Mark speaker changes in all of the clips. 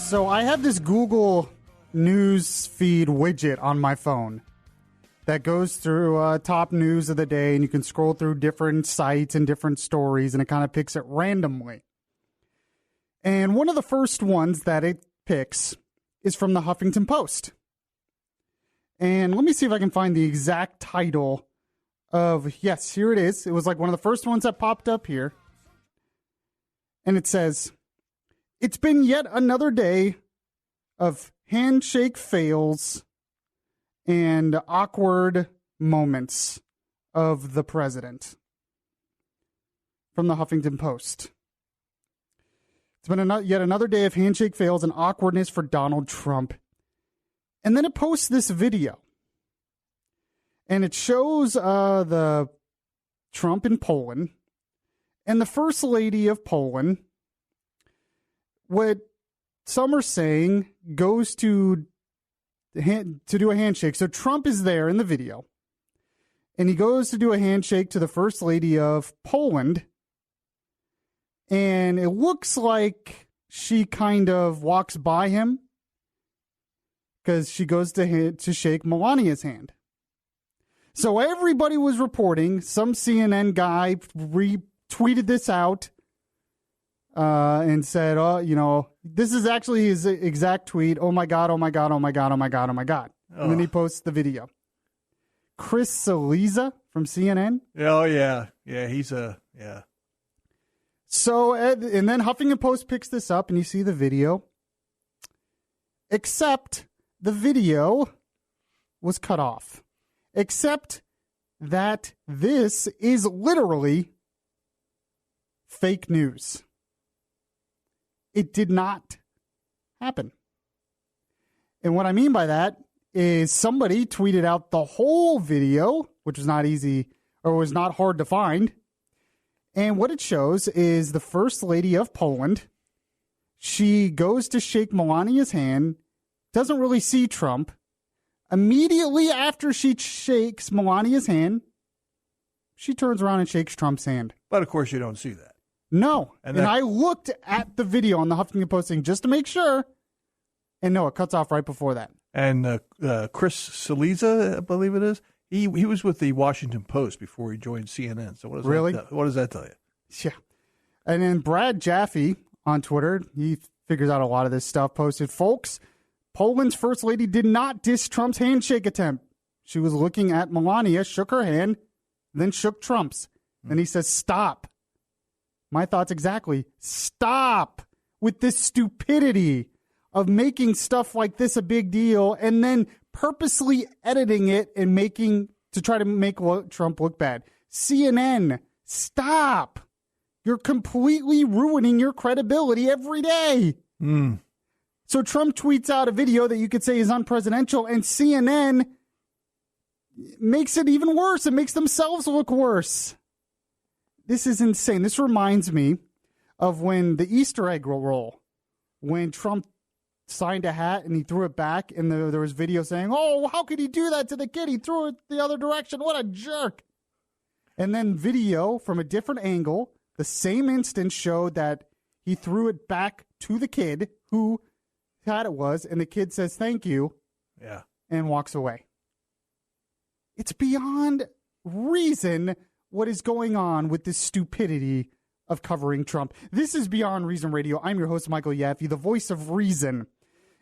Speaker 1: So I have this Google News feed widget on my phone that goes through top news of the day, and you can scroll through different sites and different stories, and it kind of picks it randomly. And one of the first ones that it picks is from the Huffington Post. And let me see if I can find the exact title of, yes, here it is. It was like one of the first ones that popped up here. And it says, "It's been yet another day of handshake fails and awkward moments of the president." From the Huffington Post. It's been yet another day of handshake fails and awkwardness for Donald Trump. And then it posts this video. And it shows the Trump in Poland and the First Lady of Poland. What some are saying goes to do a handshake. So Trump is there in the video. And he goes to do a handshake to the First Lady of Poland. And it looks like she kind of walks by him because she goes to shake Melania's hand. So everybody was reporting. Some CNN guy retweeted this out and said, "Oh, you know, this is actually his exact tweet. Oh my God! Oh my God! Oh my God! Oh my God! Oh my God!" Oh. And then he posts the video. Chris Cillizza from CNN.
Speaker 2: Oh yeah, he's yeah.
Speaker 1: So and then Huffington Post picks this up, and you see the video. Except the video was cut off. Except that this is literally fake news. It did not happen. And what I mean by that is somebody tweeted out the whole video, which was not easy or was not hard to find. And what it shows is the First Lady of Poland. She goes to shake Melania's hand, doesn't really see Trump. Immediately after she shakes Melania's hand, she turns around and shakes Trump's hand.
Speaker 2: But, of course, you don't see that.
Speaker 1: No. And I looked at the video on the Huffington Post thing just to make sure. And no, it cuts off right before that.
Speaker 2: And Chris Cillizza, I believe it is, he was with the Washington Post before he joined CNN. So what does that tell you?
Speaker 1: Yeah. And then Brad Jaffe on Twitter, he figures out a lot of this stuff, posted, "Folks, Poland's First Lady did not diss Trump's handshake attempt. She was looking at Melania, shook her hand, then shook Trump's." Then he says, "Stop." My thoughts exactly. Stop with this stupidity of making stuff like this a big deal and then purposely editing it and to try to make Trump look bad. CNN, stop. You're completely ruining your credibility every day. So Trump tweets out a video that you could say is unpresidential, and CNN makes it even worse. It makes themselves look worse. This is insane. This reminds me of when the Easter egg roll, when Trump signed a hat and he threw it back, and there was video saying, "Oh, how could he do that to the kid? He threw it the other direction. What a jerk." And then video from a different angle, the same instance showed that he threw it back to the kid who hat it was, and the kid says, "Thank you," and walks away. It's beyond reason what is going on with this stupidity of covering Trump. This is Beyond Reason Radio. I'm your host, Michael Yaffee, the voice of reason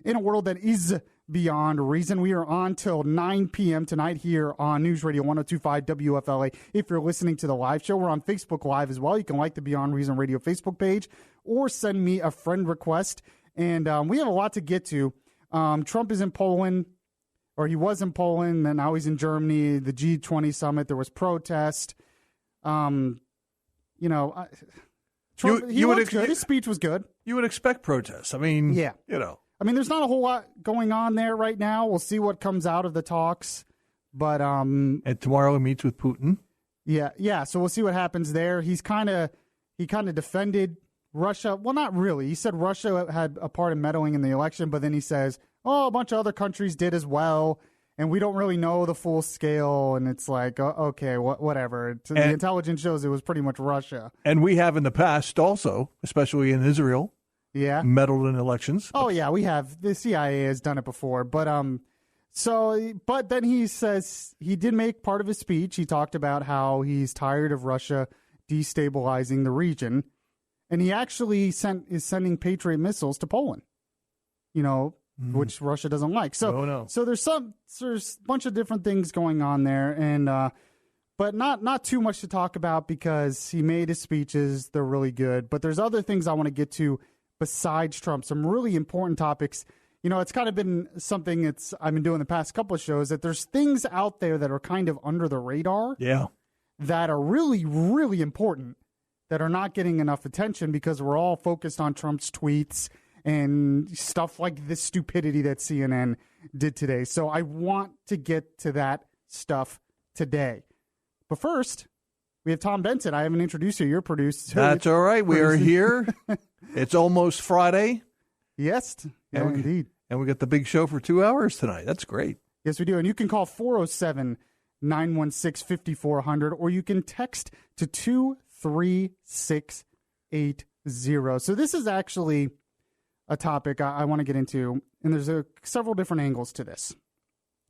Speaker 1: in a world that is beyond reason. We are on till 9 p.m. tonight here on News Radio 102.5 WFLA. If you're listening to the live show, we're on Facebook Live as well. You can like the Beyond Reason Radio Facebook page or send me a friend request. And we have a lot to get to. Trump is in Poland, or he was in Poland, and now he's in Germany. The G20 summit, there was protest. Trump, good. His speech was good.
Speaker 2: You would expect protests. I mean,
Speaker 1: yeah. I mean, there's not a whole lot going on there right now. We'll see what comes out of the talks. But
Speaker 2: and tomorrow he meets with Putin.
Speaker 1: Yeah. So we'll see what happens there. He kind of defended Russia. Well, not really. He said Russia had a part in meddling in the election, but then he says, "Oh, a bunch of other countries did as well, and we don't really know the full scale." And it's like, okay, whatever. The intelligence shows it was pretty much Russia.
Speaker 2: And we have in the past also, especially in Israel. meddled in elections.
Speaker 1: Oh, yeah, we have. The CIA has done it before. But but then he says he did make part of his speech. He talked about how he's tired of Russia destabilizing the region. And he actually is sending Patriot missiles to Poland, which Russia doesn't like. So, so there's a bunch of different things going on there, and but not too much to talk about because he made his speeches. They're really good. But there's other things I want to get to besides Trump, some really important topics. It's kind of been something I've been doing the past couple of shows, that there's things out there that are kind of under the radar that are really, really important, that are not getting enough attention because we're all focused on Trump's tweets and stuff like this stupidity that CNN did today. So I want to get to that stuff today. But first, we have Tom Benson. I haven't introduced you. You're produced.
Speaker 2: That's all right. We are here. It's almost Friday.
Speaker 1: Yes, indeed.
Speaker 2: And we got the big show for 2 hours tonight. That's great.
Speaker 1: Yes, we do. And you can call 407-916-5400, or you can text to 23680. So this is actually a topic I want to get into, and there's several different angles to this.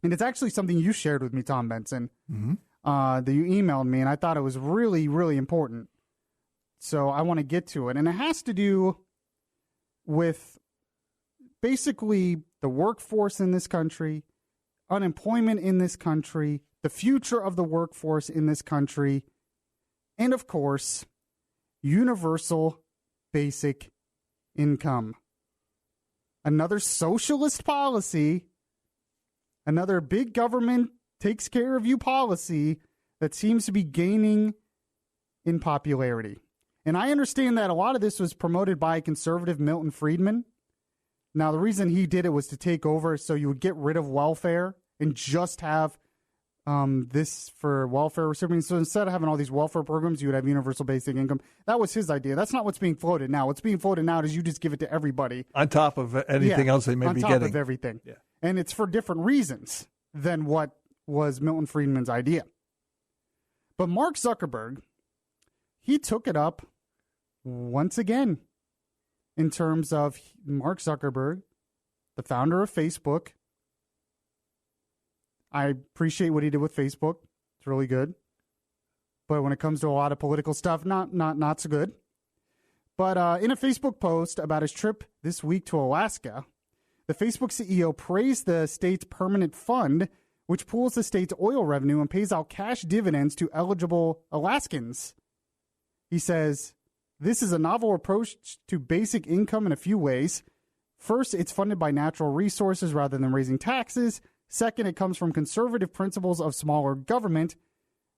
Speaker 1: And it's actually something you shared with me, Tom Benson, that you emailed me, and I thought it was really, really important. So I want to get to it. And it has to do with basically the workforce in this country, unemployment in this country, the future of the workforce in this country, and, of course, universal basic income. Another socialist policy, another big government takes care of you policy that seems to be gaining in popularity. And I understand that a lot of this was promoted by conservative Milton Friedman. Now, the reason he did it was to take over so you would get rid of welfare and just have this for welfare recipients. So instead of having all these welfare programs, you would have universal basic income. That was his idea. That's not what's being floated now. What's being floated now is you just give it to everybody.
Speaker 2: On top of anything else they may be getting.
Speaker 1: On top of everything. Yeah. And it's for different reasons than what was Milton Friedman's idea. But Mark Zuckerberg, he took it up once again in terms of Mark Zuckerberg, the founder of Facebook. I appreciate what he did with Facebook. It's really good. But when it comes to a lot of political stuff, not so good. But in a Facebook post about his trip this week to Alaska, the Facebook CEO praised the state's permanent fund, which pools the state's oil revenue and pays out cash dividends to eligible Alaskans. He says, this is a novel approach to basic income in a few ways. First, it's funded by natural resources rather than raising taxes. Second, it comes from conservative principles of smaller government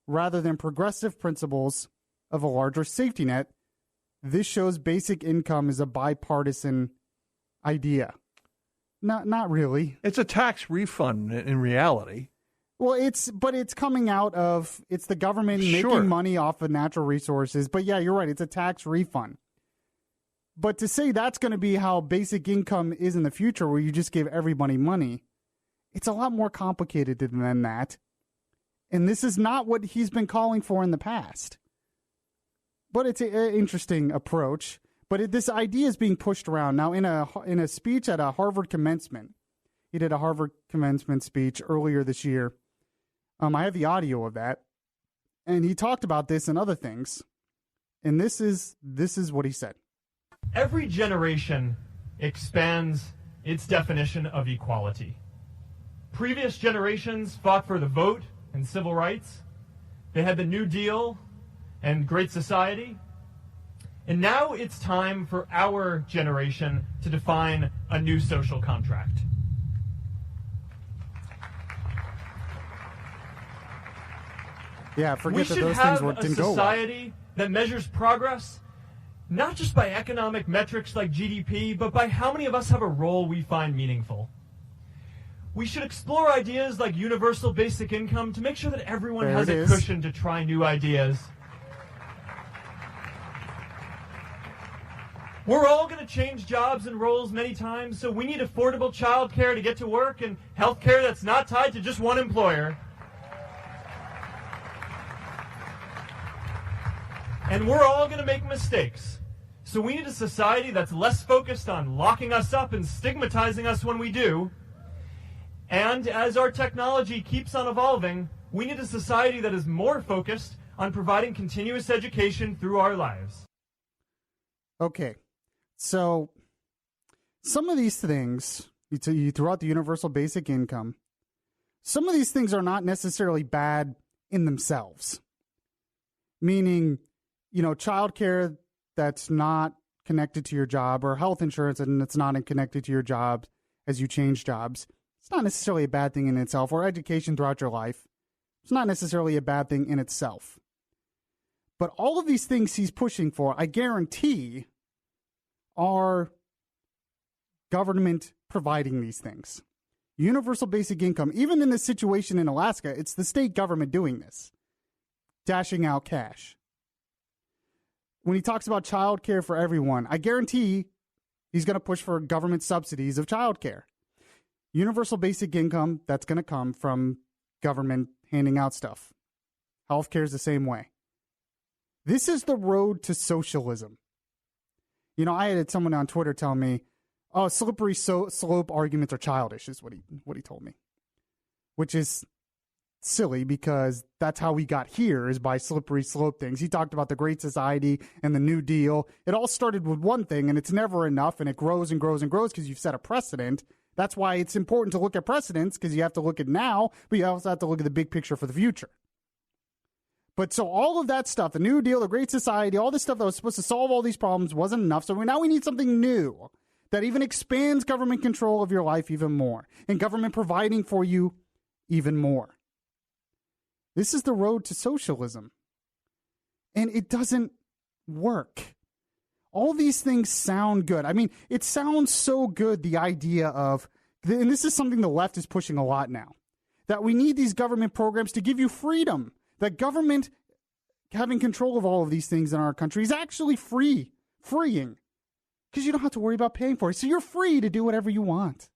Speaker 1: rather than progressive principles of a larger safety net. This shows basic income is a bipartisan idea. Not really.
Speaker 2: It's a tax refund in reality.
Speaker 1: Well, it's coming out of, it's the government making money off of natural resources. But yeah, you're right. It's a tax refund. But to say that's going to be how basic income is in the future, where you just give everybody money, it's a lot more complicated than that. And this is not what he's been calling for in the past. But it's an interesting approach. But this idea is being pushed around. Now, in a speech at a Harvard commencement, he did a Harvard commencement speech earlier this year. I have the audio of that. And he talked about this and other things. And this is what he said.
Speaker 3: Every generation expands its definition of equality. Previous generations fought for the vote and civil rights. They had the New Deal and Great Society. And now it's time for our generation to define a new social contract.
Speaker 1: Yeah, forget that those things didn't go well.
Speaker 3: We should have a society that measures progress not just by economic metrics like GDP, but by how many of us have a role we find meaningful. We should explore ideas like universal basic income to make sure that everyone has a cushion to try new ideas. We're all going to change jobs and roles many times, so we need affordable child care to get to work and health care that's not tied to just one employer. And we're all going to make mistakes. So we need a society that's less focused on locking us up and stigmatizing us when we do. And as our technology keeps on evolving, we need a society that is more focused on providing continuous education through our lives.
Speaker 1: Okay, so some of these things, you threw out the universal basic income. Some of these things are not necessarily bad in themselves. Meaning, childcare that's not connected to your job, or health insurance and it's not connected to your job as you change jobs. It's not necessarily a bad thing in itself, or education throughout your life. It's not necessarily a bad thing in itself. But all of these things he's pushing for, I guarantee, are government providing these things. Universal basic income, even in this situation in Alaska, it's the state government doing this, dashing out cash. When he talks about child care for everyone, I guarantee he's going to push for government subsidies of child care. Universal basic income, that's going to come from government handing out stuff. Healthcare is the same way. This is the road to socialism. I had someone on Twitter tell me, "Oh, slippery slope arguments are childish," is what he told me, which is silly because that's how we got here, is by slippery slope things. He talked about the Great Society and the New Deal. It all started with one thing, and it's never enough, and it grows and grows and grows because you've set a precedent. That's why it's important to look at precedents, because you have to look at now, but you also have to look at the big picture for the future. But so all of that stuff, the New Deal, the Great Society, all this stuff that was supposed to solve all these problems wasn't enough. So now we need something new that even expands government control of your life even more, and government providing for you even more. This is the road to socialism. And it doesn't work. All these things sound good. I mean, it sounds so good, the idea of, and this is something the left is pushing a lot now, that we need these government programs to give you freedom. That government having control of all of these things in our country is actually freeing, because you don't have to worry about paying for it. So you're free to do whatever you want,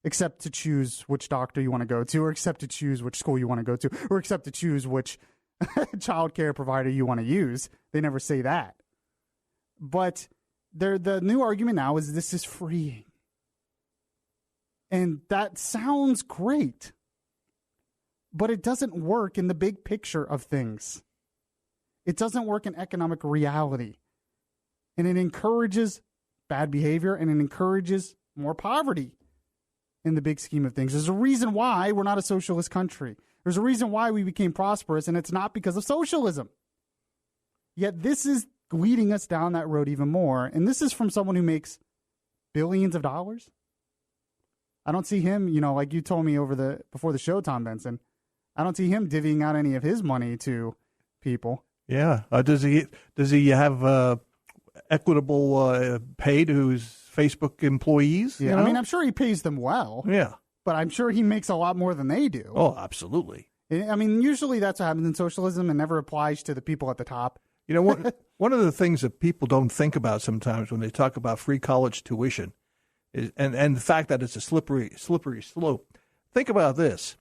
Speaker 1: except to choose which doctor you want to go to, or except to choose which school you want to go to, or except to choose which child care provider you want to use. They never say that. But the new argument now is this is freeing. And that sounds great. But it doesn't work in the big picture of things. It doesn't work in economic reality. And it encourages bad behavior, and it encourages more poverty in the big scheme of things. There's a reason why we're not a socialist country. There's a reason why we became prosperous, and it's not because of socialism. Yet this is leading us down that road even more. And this is from someone who makes billions of dollars. I don't see him, like you told me before the show, Tom Benson, I don't see him divvying out any of his money to people. Yeah.
Speaker 2: Does he have equitable pay to his Facebook employees?
Speaker 1: Yeah. I mean, I'm sure he pays them well.
Speaker 2: Yeah.
Speaker 1: But I'm sure he makes a lot more than they do.
Speaker 2: Oh, absolutely.
Speaker 1: I mean, usually that's what happens in socialism, and never applies to the people at the top.
Speaker 2: One of the things that people don't think about sometimes when they talk about free college tuition is, and the fact that it's a slippery slope. Think about this.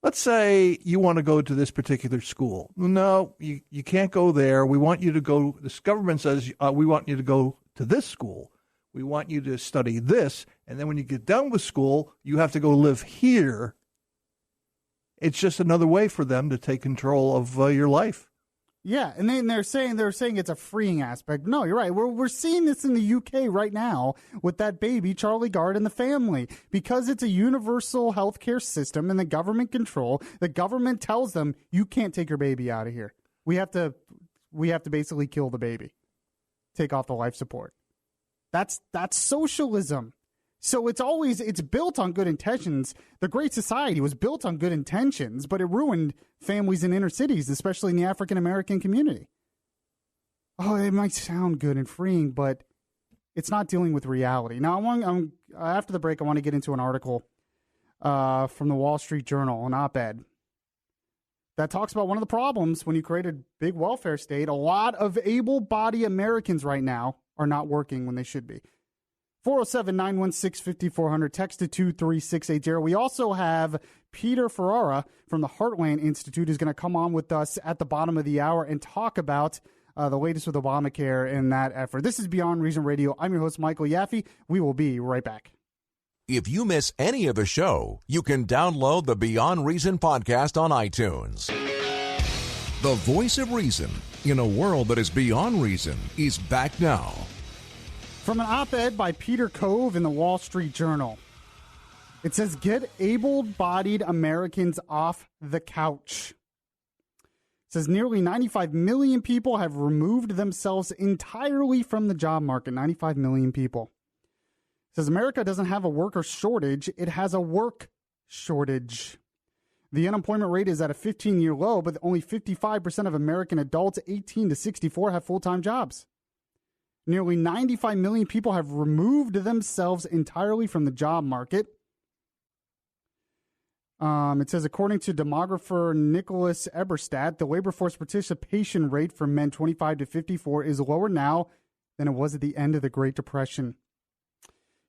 Speaker 2: Let's say you want to go to this particular school. No, you can't go there. We want you to go. This government says we want you to go to this school. We want you to study this. And then when you get done with school, you have to go live here. It's just another way for them to take control of your life.
Speaker 1: Yeah, and then they're saying it's a freeing aspect. No, you're right. We're seeing this in the UK right now with that baby, Charlie Gard, and the family. Because it's a universal healthcare system and the government control, the government tells them, you can't take your baby out of here. We have to basically kill the baby. Take off the life support. That's socialism. So it's built on good intentions. The Great Society was built on good intentions, but it ruined families in inner cities, especially in the African American community. Oh, it might sound good and freeing, but it's not dealing with reality. Now, after the break, I want to get into an article from the Wall Street Journal, an op-ed, that talks about one of the problems when you create a big welfare state. A lot of able-bodied Americans right now are not working when they should be. 407-916-5400, text to 23680. We also have Peter Ferrara from the Heartland Institute who's going to come on with us at the bottom of the hour and talk about the latest with Obamacare in that effort. This is Beyond Reason Radio. I'm your host, Michael Yaffee. We will be right back.
Speaker 4: If you miss any of the show, you can download the Beyond Reason podcast on iTunes. The voice of reason in a world that is beyond reason is back now.
Speaker 1: From an op-ed by Peter Cove in the Wall Street Journal. It says, get able-bodied Americans off the couch. It says nearly 95 million people have removed themselves entirely from the job market. 95 million people. It says America doesn't have a worker shortage. It has a work shortage. The unemployment rate is at a 15-year low, but only 55% of American adults 18 to 64 have full-time jobs. Nearly 95 million people have removed themselves entirely from the job market. It says, according to demographer Nicholas Eberstadt, the labor force participation rate for men 25 to 54 is lower now than it was at the end of the Great Depression.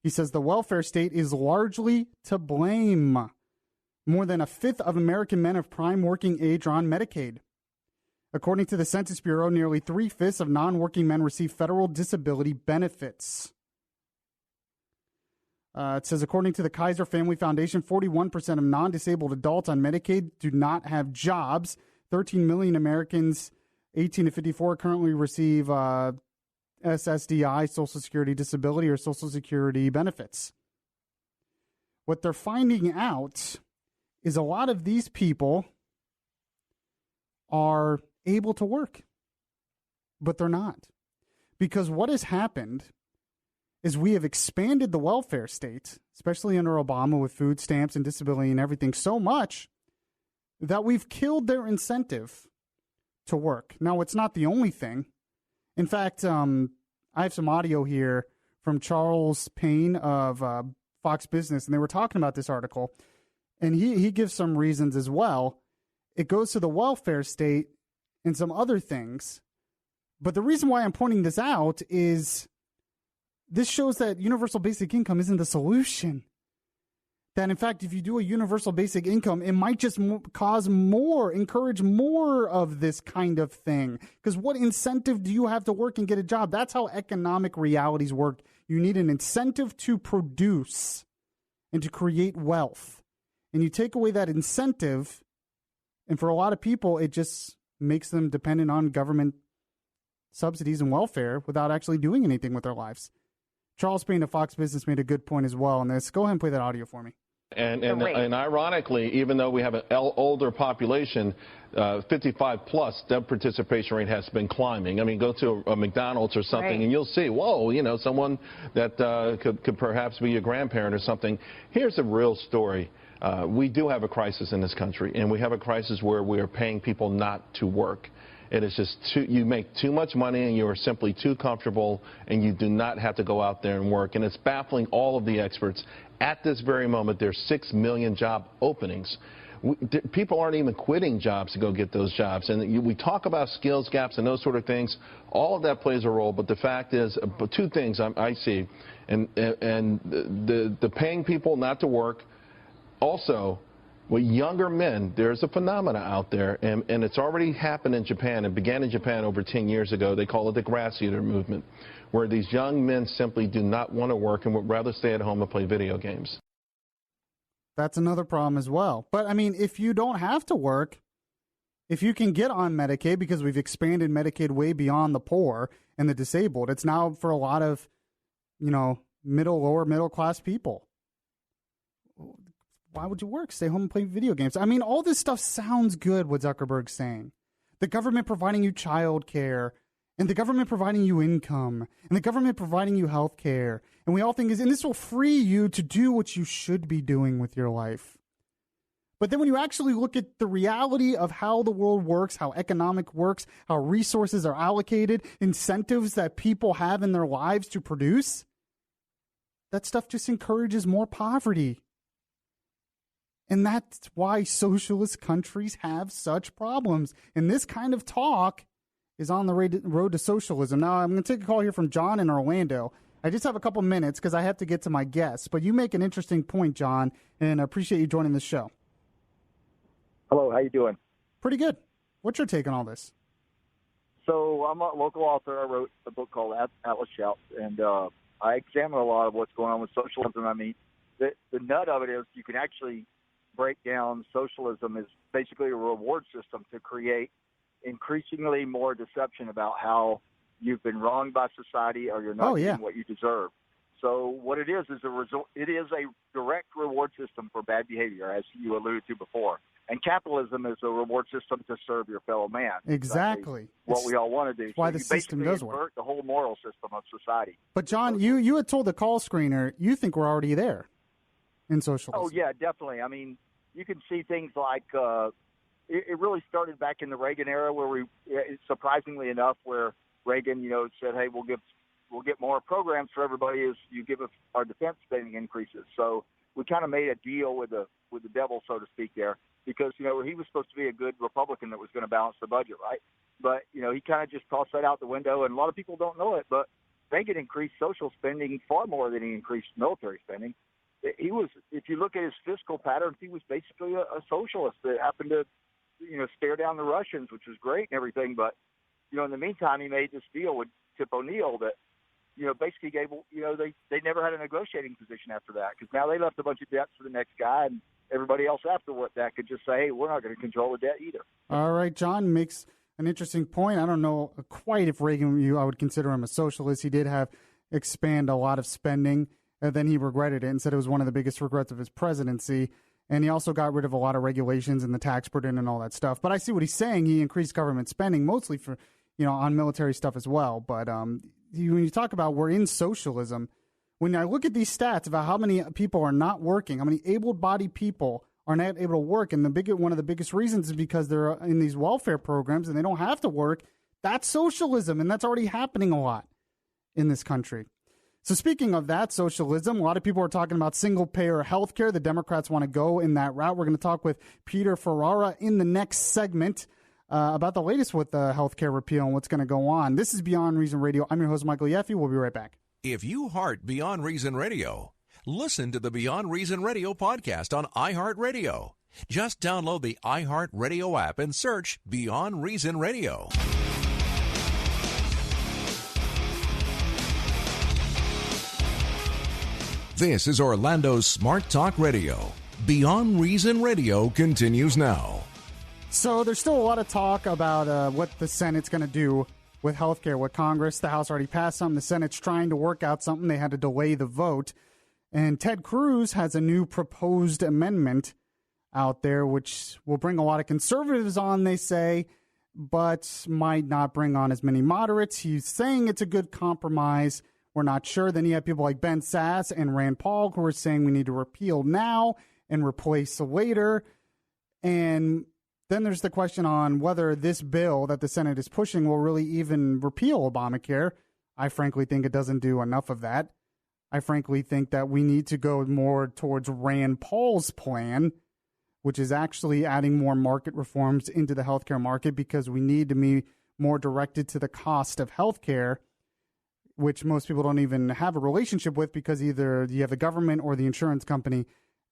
Speaker 1: He says the welfare state is largely to blame. More than a fifth of American men of prime working age are on Medicaid. According to the Census Bureau, nearly 3/5 of non-working men receive federal disability benefits. It says, according to the Kaiser Family Foundation, 41% of non-disabled adults on Medicaid do not have jobs. 13 million Americans 18 to 54 currently receive SSDI, Social Security Disability, or Social Security benefits. What they're finding out is a lot of these people are able to work, but they're not. Because what has happened is we have expanded the welfare state, especially under Obama with food stamps and disability and everything, so much that we've killed their incentive to work. Now, it's not the only thing. In fact, I have some audio here from Charles Payne of Fox Business, and they were talking about this article, and he gives some reasons as well. It goes to the welfare state and some other things. But the reason why I'm pointing this out is this shows that universal basic income isn't the solution. That, in fact, if you do a universal basic income, it might just encourage more of this kind of thing. Because what incentive do you have to work and get a job? That's how economic realities work. You need an incentive to produce and to create wealth. And you take away that incentive, and for a lot of people, it just makes them dependent on government subsidies and welfare without actually doing anything with their lives. Charles Payne of Fox Business made a good point as well on this. Go ahead and play that audio for me.
Speaker 5: And ironically, even though we have an older population, 55 plus, that participation rate has been climbing. I mean, go to a McDonald's or something, right, and you'll see, whoa, someone that could perhaps be your grandparent or something. Here's the real story. We do have a crisis in this country, and we have a crisis where we are paying people not to work. It is just you make too much money and you are simply too comfortable and you do not have to go out there and work. And it's baffling all of the experts. At this very moment, there's 6 million job openings. People aren't even quitting jobs to go get those jobs. And we talk about skills gaps and those sort of things. All of that plays a role. But the fact is, two things I see. And the paying people not to work. Also, with younger men, there's a phenomena out there, and it's already happened in Japan. It began in Japan over 10 years ago. They call it the grass eater movement, where these young men simply do not want to work and would rather stay at home and play video games.
Speaker 1: That's another problem as well. But, I mean, if you don't have to work, if you can get on Medicaid, because we've expanded Medicaid way beyond the poor and the disabled, it's now for a lot of, lower middle class people. Why would you work? Stay home and play video games. I mean, all this stuff sounds good, what Zuckerberg's saying. The government providing you child care, and the government providing you income, and the government providing you health care. And we all think, and this will free you to do what you should be doing with your life. But then when you actually look at the reality of how the world works, how economic works, how resources are allocated, incentives that people have in their lives to produce, that stuff just encourages more poverty. And that's why socialist countries have such problems. And this kind of talk is on the road to socialism. Now, I'm going to take a call here from John in Orlando. I just have a couple minutes because I have to get to my guests. But you make an interesting point, John, and I appreciate you joining the show.
Speaker 6: Hello, how you doing?
Speaker 1: Pretty good. What's your take on all this?
Speaker 6: So I'm a local author. I wrote a book called Atlas Shouts, and I examine a lot of what's going on with socialism. I mean, the nut of it is you can actually break down socialism as basically a reward system to create increasingly more deception about how you've been wronged by society or you're not getting what you deserve. So what it is it is a direct reward system for bad behavior, as you alluded to before. And capitalism is a reward system to serve your fellow man.
Speaker 1: Exactly.
Speaker 6: What we all want to do.
Speaker 1: Why
Speaker 6: so
Speaker 1: the
Speaker 6: you
Speaker 1: system
Speaker 6: basically
Speaker 1: does
Speaker 6: invert
Speaker 1: work.
Speaker 6: the whole moral system of society.
Speaker 1: But, John, you had told the call screener you think we're already there in socialism.
Speaker 6: Oh, yeah, definitely. I mean, you can see things like it really started back in the Reagan era where surprisingly enough, where Reagan, said, hey, we'll get more programs for everybody as you give us our defense spending increases. So we kind of made a deal with the devil, so to speak, there, because he was supposed to be a good Republican that was going to balance the budget, right? But he kind of just tossed that out the window, and a lot of people don't know it. But Reagan increased social spending far more than he increased military spending. He was, if you look at his fiscal patterns, he was basically a socialist that happened to stare down the Russians, which was great and everything. But in the meantime, he made this deal with Tip O'Neill that basically gave, they never had a negotiating position after that, because now they left a bunch of debts for the next guy, and everybody else afterward that could just say, hey, we're not going to control the debt either.
Speaker 1: All right, John makes an interesting point. I don't know quite if Reagan, I would consider him a socialist. He did expand a lot of spending, and then he regretted it and said it was one of the biggest regrets of his presidency. And he also got rid of a lot of regulations and the tax burden and all that stuff. But I see what he's saying. He increased government spending mostly for, on military stuff as well. But when you talk about we're in socialism, when I look at these stats about how many people are not working, how many able-bodied people are not able to work, and one of the biggest reasons is because they're in these welfare programs and they don't have to work, that's socialism, and that's already happening a lot in this country. So speaking of that, socialism, a lot of people are talking about single-payer health care. The Democrats want to go in that route. We're going to talk with Peter Ferrara in the next segment about the latest with the health care repeal and what's going to go on. This is Beyond Reason Radio. I'm your host, Michael Yaffee. We'll be right back.
Speaker 4: If you heart Beyond Reason Radio, listen to the Beyond Reason Radio podcast on iHeartRadio. Just download the iHeartRadio app and search Beyond Reason Radio. This is Orlando's Smart Talk Radio. Beyond Reason Radio continues now.
Speaker 1: So there's still a lot of talk about what the Senate's going to do with health care. What Congress, the House already passed something. The Senate's trying to work out something. They had to delay the vote. And Ted Cruz has a new proposed amendment out there, which will bring a lot of conservatives on, they say, but might not bring on as many moderates. He's saying it's a good compromise. We're not sure. Then you have people like Ben Sasse and Rand Paul who are saying we need to repeal now and replace later. And then there's the question on whether this bill that the Senate is pushing will really even repeal Obamacare. I frankly think it doesn't do enough of that. I frankly think that we need to go more towards Rand Paul's plan, which is actually adding more market reforms into the healthcare market, because we need to be more directed to the cost of healthcare, which most people don't even have a relationship with, because either you have the government or the insurance company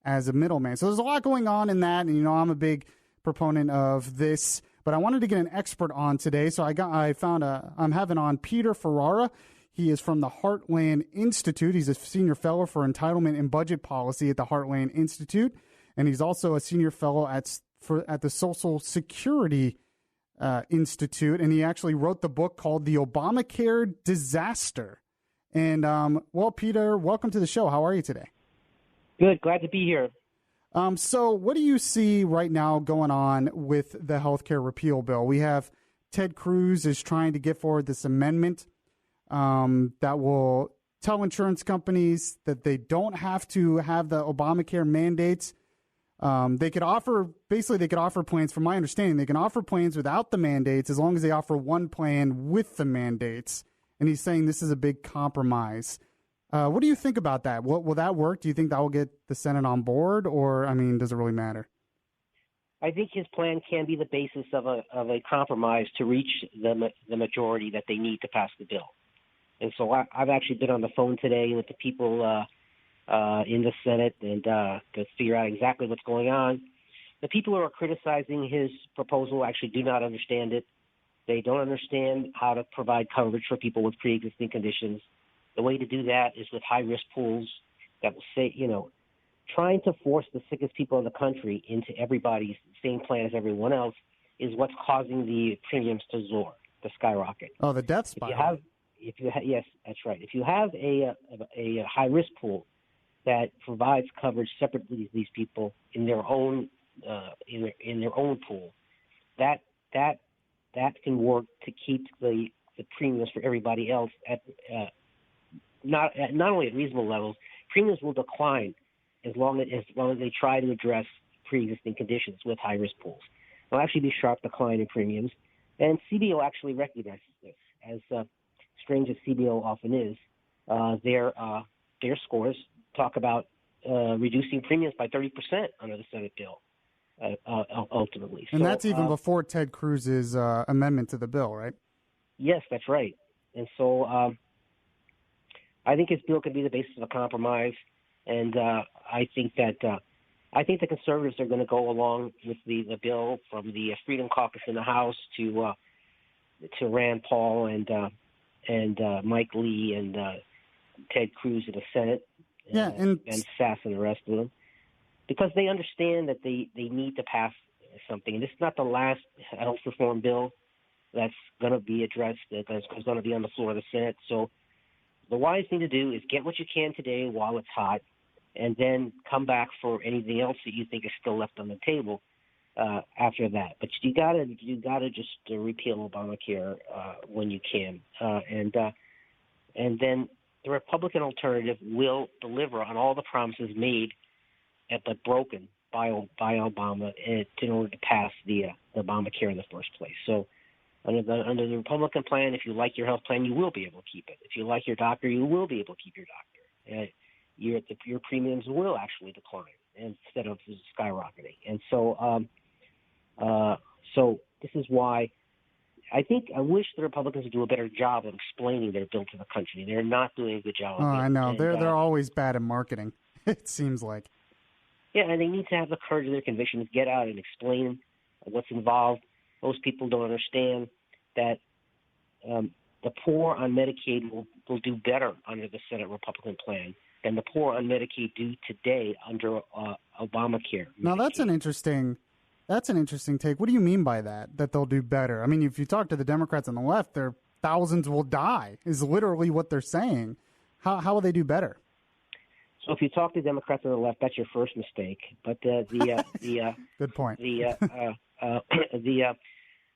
Speaker 1: as a middleman. So there's a lot going on in that, and I'm a big proponent of this, but I wanted to get an expert on today. So I'm having on Peter Ferrara. He is from the Heartland Institute. He's a senior fellow for entitlement and budget policy at the Heartland Institute, and he's also a senior fellow at the Social Security Institute, and he actually wrote the book called The Obamacare Disaster. And, Peter, welcome to the show. How are you today?
Speaker 7: Good. Glad to be here.
Speaker 1: So what do you see right now going on with the healthcare repeal bill? We have Ted Cruz is trying to get forward this amendment that will tell insurance companies that they don't have to have the Obamacare mandates. They could offer plans, from my understanding, they can offer plans without the mandates as long as they offer one plan with the mandates. And he's saying this is a big compromise. What do you think about that? Will that work? Do you think that will get the Senate on board, or, does it really matter?
Speaker 7: I think his plan can be the basis of a compromise to reach the majority that they need to pass the bill. And so I've actually been on the phone today with the people in the Senate and to figure out exactly what's going on. The people who are criticizing his proposal actually do not understand it. They don't understand how to provide coverage for people with pre-existing conditions. The way to do that is with high-risk pools that will say, trying to force the sickest people in the country into everybody's same plan as everyone else is what's causing the premiums to soar, to skyrocket.
Speaker 1: Oh, the death spiral.
Speaker 7: Yes, that's right. If you have a high-risk pool that provides coverage separately to these people in their own in their own pool, that can work to keep the premiums for everybody else at not only at reasonable levels. Premiums will decline as long as they try to address pre-existing conditions with high-risk pools. There'll actually be a sharp decline in premiums, and CBO actually recognizes this. As strange as CBO often is, their scores talk about reducing premiums by 30% under the Senate bill, ultimately.
Speaker 1: And that's even before Ted Cruz's amendment to the bill, right?
Speaker 7: Yes, that's right. And so I think his bill could be the basis of a compromise, and I think the conservatives are going to go along with the bill from the Freedom Caucus in the House to Rand Paul and Mike Lee and Ted Cruz in the Senate, and Sass and the rest of them, because they understand that they need to pass something. And this is not the last health reform bill that's going to be addressed, that's going to be on the floor of the Senate. So the wise thing to do is get what you can today while it's hot, and then come back for anything else that you think is still left on the table after that. But you gotta just repeal Obamacare when you can, and then the Republican alternative will deliver on all the promises made but broken by Obama in order to pass the Obamacare in the first place. So under the Republican plan, if you like your health plan, you will be able to keep it. If you like your doctor, you will be able to keep your doctor. Your premiums will actually decline instead of skyrocketing. And so so this is why I wish the Republicans would do a better job of explaining their bill to the country. They're not doing a good job of it.
Speaker 1: I know. And they're always bad at marketing, it seems like.
Speaker 7: Yeah, and they need to have the courage of their convictions, get out and explain what's involved. Most people don't understand that the poor on Medicaid will do better under the Senate Republican plan than the poor on Medicaid do today under Obamacare.
Speaker 1: Now, that's an interesting take. What do you mean by that they'll do better? I mean, if you talk to the Democrats on the left, their thousands will die is literally what they're saying. How will they do better?
Speaker 7: So if you talk to Democrats on the left, that's your first mistake. But the
Speaker 1: good point.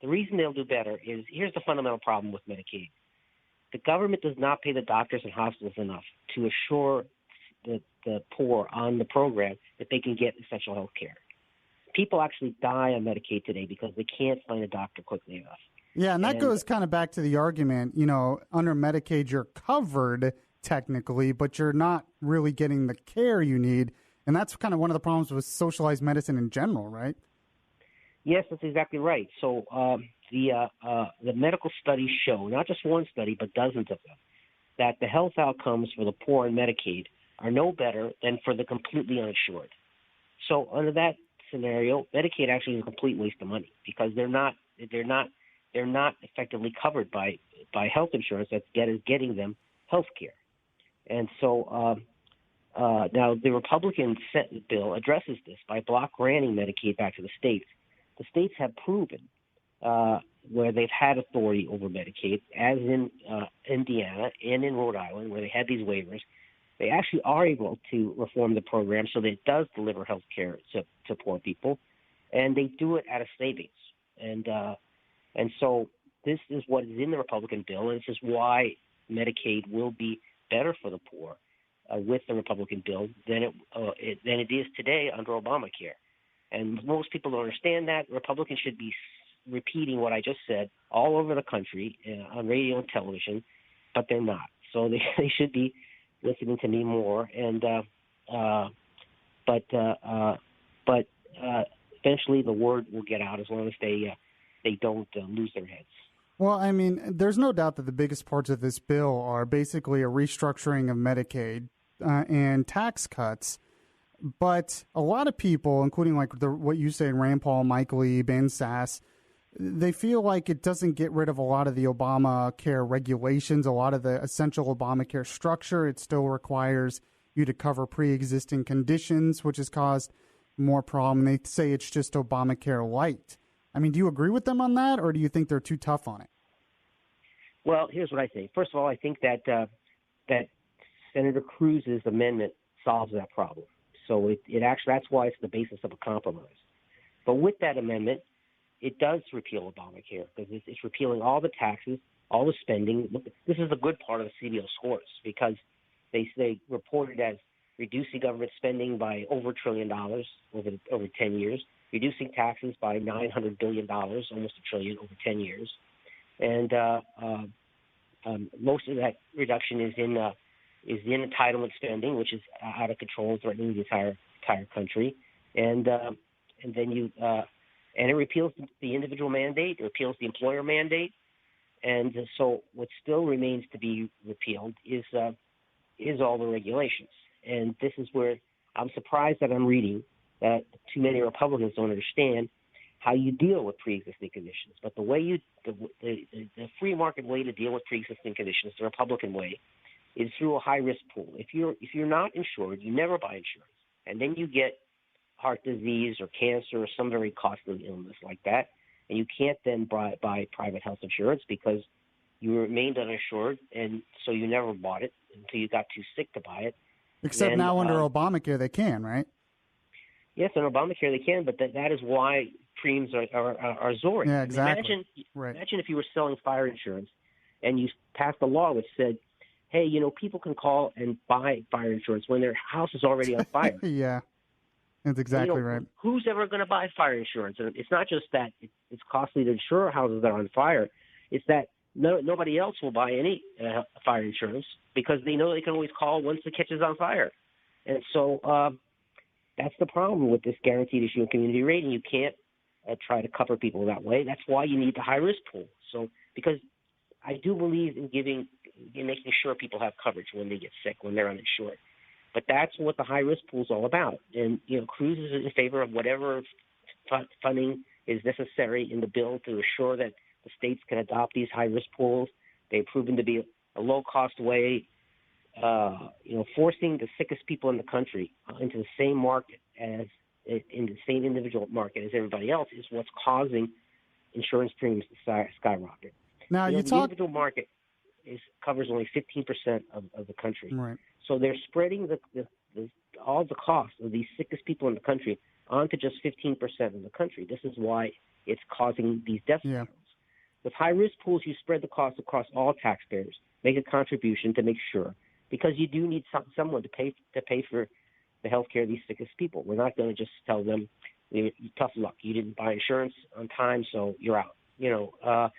Speaker 7: The reason they'll do better is here's the fundamental problem with Medicaid. The government does not pay the doctors and hospitals enough to assure the poor on the program that they can get essential health care. People actually die on Medicaid today because they can't find a doctor quickly enough.
Speaker 1: Yeah, and that goes kind of back to the argument, under Medicaid you're covered technically, but you're not really getting the care you need. And that's kind of one of the problems with socialized medicine in general, right?
Speaker 7: Yes, that's exactly right. So the medical studies show, not just one study, but dozens of them, that the health outcomes for the poor on Medicaid are no better than for the completely uninsured. So under that scenario, Medicaid actually is a complete waste of money because they're not effectively covered by health insurance that is getting them health care. And so now the Republican Senate bill addresses this by block granting Medicaid back to the states. The states have proven where they've had authority over Medicaid, as in Indiana and in Rhode Island, where they had these waivers, they actually are able to reform the program so that it does deliver health care to poor people, and they do it at a savings. And so this is what is in the Republican bill, and this is why Medicaid will be better for the poor with the Republican bill than it is today under Obamacare. And most people don't understand that. Republicans should be repeating what I just said all over the country on radio and television, but they're not. So they should be listening to me more. And but eventually the word will get out as long as they don't lose their heads.
Speaker 1: Well, I mean, there's no doubt that the biggest parts of this bill are basically a restructuring of Medicaid and tax cuts. But a lot of people, including like what you say, Rand Paul, Mike Lee, Ben Sass, they feel like it doesn't get rid of a lot of the Obamacare regulations, a lot of the essential Obamacare structure. It still requires you to cover pre-existing conditions, which has caused more problem. They say it's just Obamacare light. I mean, do you agree with them on that, or do you think they're too tough on it?
Speaker 7: Well, here's what I think. First of all, I think that that Senator Cruz's amendment solves that problem. So it actually, that's why it's the basis of a compromise. But with that amendment, it does repeal Obamacare because it's repealing all the taxes, all the spending. This is the good part of the CBO scores because they report it as reducing government spending by over $1 trillion over 10 years, reducing taxes by $900 billion, almost $1 trillion over 10 years. And most of that reduction is in entitlement spending, which is out of control, threatening the entire country. And then and it repeals the individual mandate, it repeals the employer mandate. And so what still remains to be repealed is all the regulations. And this is where I'm surprised that I'm reading that too many Republicans don't understand how you deal with pre-existing conditions. But the way the free market way to deal with pre-existing conditions, the Republican way, is through a high-risk pool. If you're not insured, you never buy insurance. And then you get heart disease or cancer or some very costly illness like that, and you can't then buy private health insurance because you remained uninsured, and so you never bought it until you got too sick to buy it.
Speaker 1: Except
Speaker 7: then,
Speaker 1: now under Obamacare they can, right?
Speaker 7: Yes, under Obamacare they can, but that is why premiums are soaring.
Speaker 1: Yeah, exactly.
Speaker 7: Imagine if you were selling fire insurance and you passed a law which said, hey, people can call and buy fire insurance when their house is already on fire.
Speaker 1: Yeah, that's exactly right.
Speaker 7: Who's ever going to buy fire insurance? And it's not just that it's costly to insure houses that are on fire. It's that nobody else will buy any fire insurance because they know they can always call once it catches on fire. And so that's the problem with this guaranteed issue and community rating. You can't try to cover people that way. That's why you need the high-risk pool. So because I do believe in making sure people have coverage when they get sick, when they're uninsured. But that's what the high-risk pool is all about. And, Cruz is in favor of whatever funding is necessary in the bill to assure that the states can adopt these high-risk pools. They've proven to be a low-cost way. Forcing the sickest people in the country into the same market in the same individual market as everybody else is what's causing insurance premiums to skyrocket.
Speaker 1: Now,
Speaker 7: the individual market covers only 15% of the country.
Speaker 1: Right.
Speaker 7: So they're spreading all the costs of these sickest people in the country onto just 15% of the country. This is why it's causing these death totals. With high-risk pools, you spread the cost across all taxpayers, make a contribution to make sure, because you do need someone to pay for the health care of these sickest people. We're not going to just tell them, tough luck, you didn't buy insurance on time, so you're out.
Speaker 1: Well,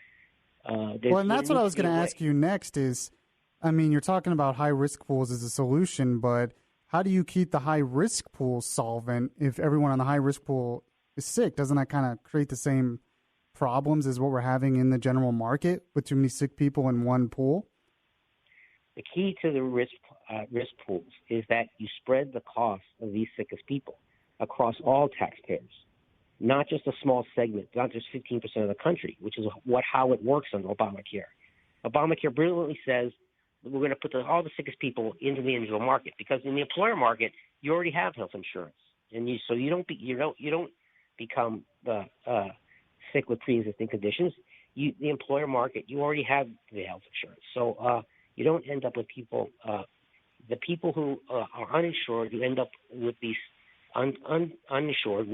Speaker 1: and that's what I was going to ask you next is, I mean, you're talking about high-risk pools as a solution, but how do you keep the high-risk pool solvent if everyone on the high-risk pool is sick? Doesn't that kind of create the same problems as what we're having in the general market with too many sick people in one pool?
Speaker 7: The key to the risk pools is that you spread the cost of these sickest people across all taxpayers, not just a small segment, not just 15% of the country, which is how it works under Obamacare. Obamacare brilliantly says that we're going to put all the sickest people into the individual market because in the employer market you already have health insurance, and so you don't become sick with pre-existing conditions. The employer market, you already have the health insurance, so you don't end up with people. The people who are uninsured, you end up with these uninsured,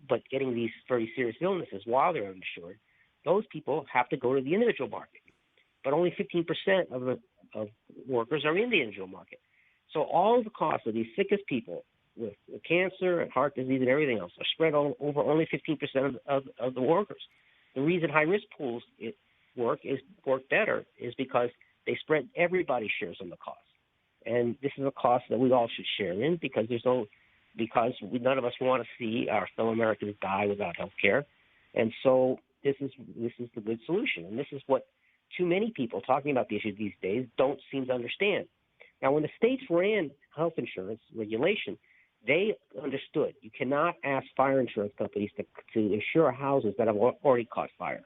Speaker 7: but getting these very serious illnesses while they're uninsured. Those people have to go to the individual market, but only 15% of workers are in the individual market. So all the costs of these sickest people with cancer and heart disease and everything else are spread over only 15% of the workers. The reason high-risk pools work better is because they spread everybody shares on the cost. And this is a cost that we all should share in because none of us want to see our fellow Americans die without health care. And so this is the good solution. And this is what too many people talking about the issue these days don't seem to understand. Now, when the states ran health insurance regulation, They understood you cannot ask fire insurance companies to insure houses that have already caught fire.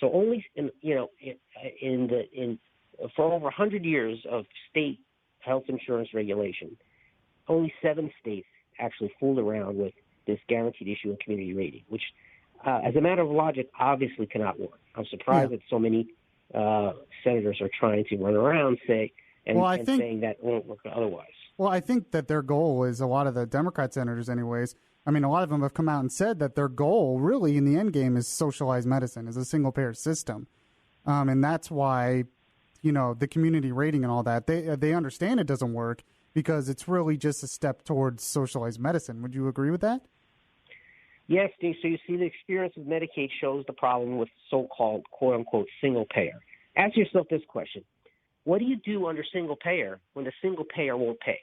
Speaker 7: So only for over 100 years of state health insurance regulation, only 7 states actually fooled around with this guaranteed issue and community rating, which, as a matter of logic, obviously cannot work. I'm surprised that so many senators are trying to run around saying that won't work otherwise.
Speaker 1: Well, I think that their goal is, a lot of the Democrat senators anyways, I mean, a lot of them have come out and said that their goal really in the end game is socialized medicine, is a single-payer system. And that's why, the community rating and all that, they understand it doesn't work because it's really just a step towards socialized medicine. Would you agree with that?
Speaker 7: Yes, Steve. So you see the experience with Medicaid shows the problem with so-called, quote-unquote, single-payer. Ask yourself this question. What do you do under single payer when the single payer won't pay?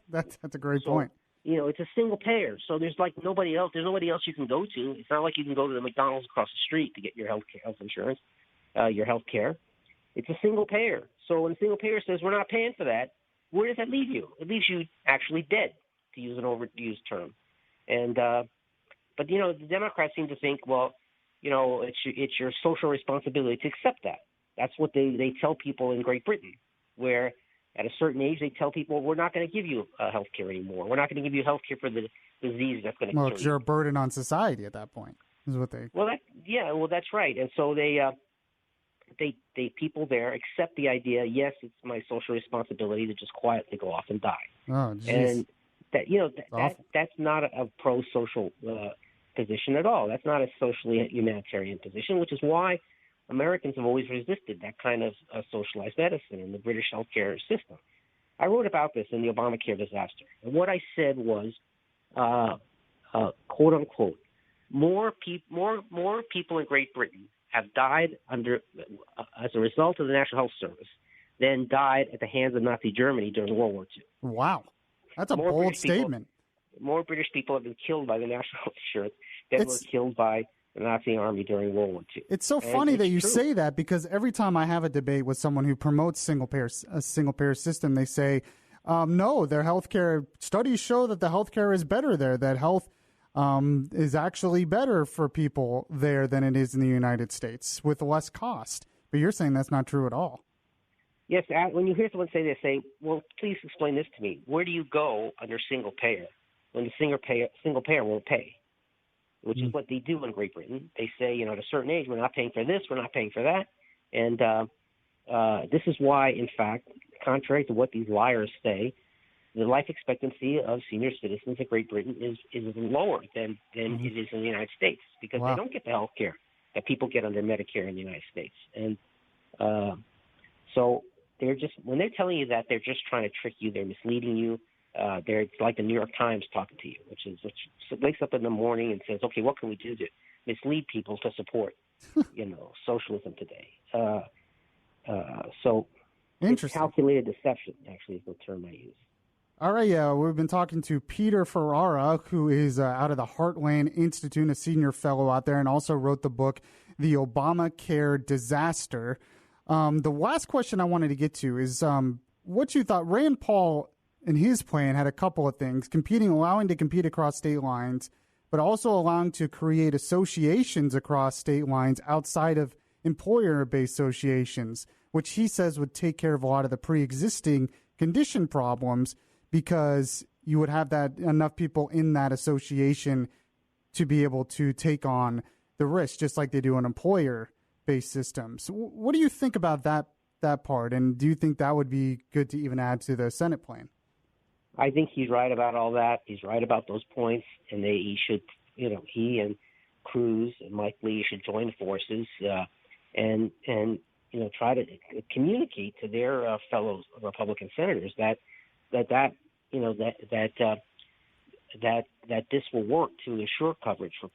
Speaker 1: That's a great point.
Speaker 7: It's a single payer, so there's nobody else. There's nobody else you can go to. It's not like you can go to the McDonald's across the street to get your health insurance, your health care. It's a single payer. So when a single payer says we're not paying for that, where does that leave you? It leaves you actually dead, to use an overused term. And but the Democrats seem to think, it's your social responsibility to accept that. That's what they tell people in Great Britain, where at a certain age they tell people, we're not going to give you health care anymore. We're not going to give you health care for the disease that's going to kill you.
Speaker 1: Well, you're a burden on society at that point, is what they...
Speaker 7: Well, that's right. And so they people there accept the idea, yes, it's my social responsibility to just quietly go off and die.
Speaker 1: Oh, geez.
Speaker 7: And that's not a pro-social position at all. That's not a socially humanitarian position, which is why Americans have always resisted that kind of socialized medicine in the British healthcare system. I wrote about this in the Obamacare disaster. And what I said was, quote unquote, more people in Great Britain have died as a result of the National Health Service than died at the hands of Nazi Germany during World War II.
Speaker 1: Wow. That's a bold statement.
Speaker 7: More British people have been killed by the National Health Insurance than were killed by the Nazi army during World War II.
Speaker 1: It's so funny that you say that, because every time I have a debate with someone who promotes a single-payer system, they say, no, their healthcare studies show that the healthcare is better there, that health is actually better for people there than it is in the United States with less cost. But you're saying that's not true at all.
Speaker 7: Yes, when you hear someone say this, say, well, please explain this to me. Where do you go under single payer when the single payer won't pay? Which is what they do in Great Britain. They say, at a certain age, we're not paying for this, we're not paying for that. And this is why, in fact, contrary to what these liars say, the life expectancy of senior citizens in Great Britain is lower than it is in the United States, because they don't get the health care that people get under Medicare in the United States. And so when they're telling you that, they're just trying to trick you, they're misleading you. It's like the New York Times talking to you, which wakes up in the morning and says, okay, what can we do to mislead people to support, socialism today? So it's calculated deception, actually, is the term I use.
Speaker 1: All right, we've been talking to Peter Ferrara, who is out of the Heartland Institute, a senior fellow out there, and also wrote the book, The Obamacare Disaster. The last question I wanted to get to is what you thought. Rand Paul, in his plan, had a couple of things: allowing to compete across state lines, but also allowing to create associations across state lines outside of employer-based associations, which he says would take care of a lot of the pre-existing condition problems, because you would have enough people in that association to be able to take on the risk, just like they do in employer-based systems. What do you think about that part, and do you think that would be good to even add to the Senate plan?
Speaker 7: I think he's right about all that. He's right about those points, and he should, he and Cruz and Mike Lee should join forces and try to communicate to their fellow Republican senators that this will work to ensure coverage for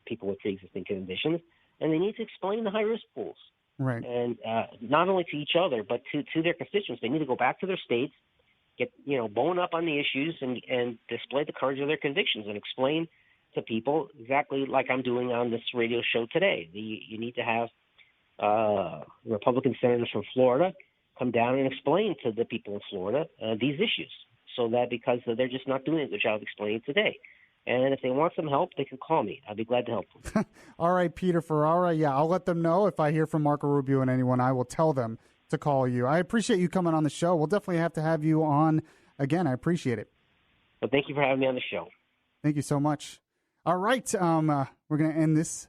Speaker 7: people with pre-existing conditions, and they need to explain the high-risk pools.
Speaker 1: Right.
Speaker 7: And not only to each other, but to their constituents. They need to go back to their states, get bone up on the issues, and display the courage of their convictions, and explain to people exactly like I'm doing on this radio show today. You need to have Republican senators from Florida come down and explain to the people in Florida these issues, so that because they're just not doing a good job explaining today. And if they want some help, they can call me. I'll be glad to help them.
Speaker 1: All right, Peter Ferrara. Yeah, I'll let them know. If I hear from Marco Rubio and anyone, I will tell them to call you. I appreciate you coming on the show. We'll definitely have to have you on again. I appreciate it.
Speaker 7: Well, thank you for having me on the show.
Speaker 1: Thank you so much. All right, we're going to end this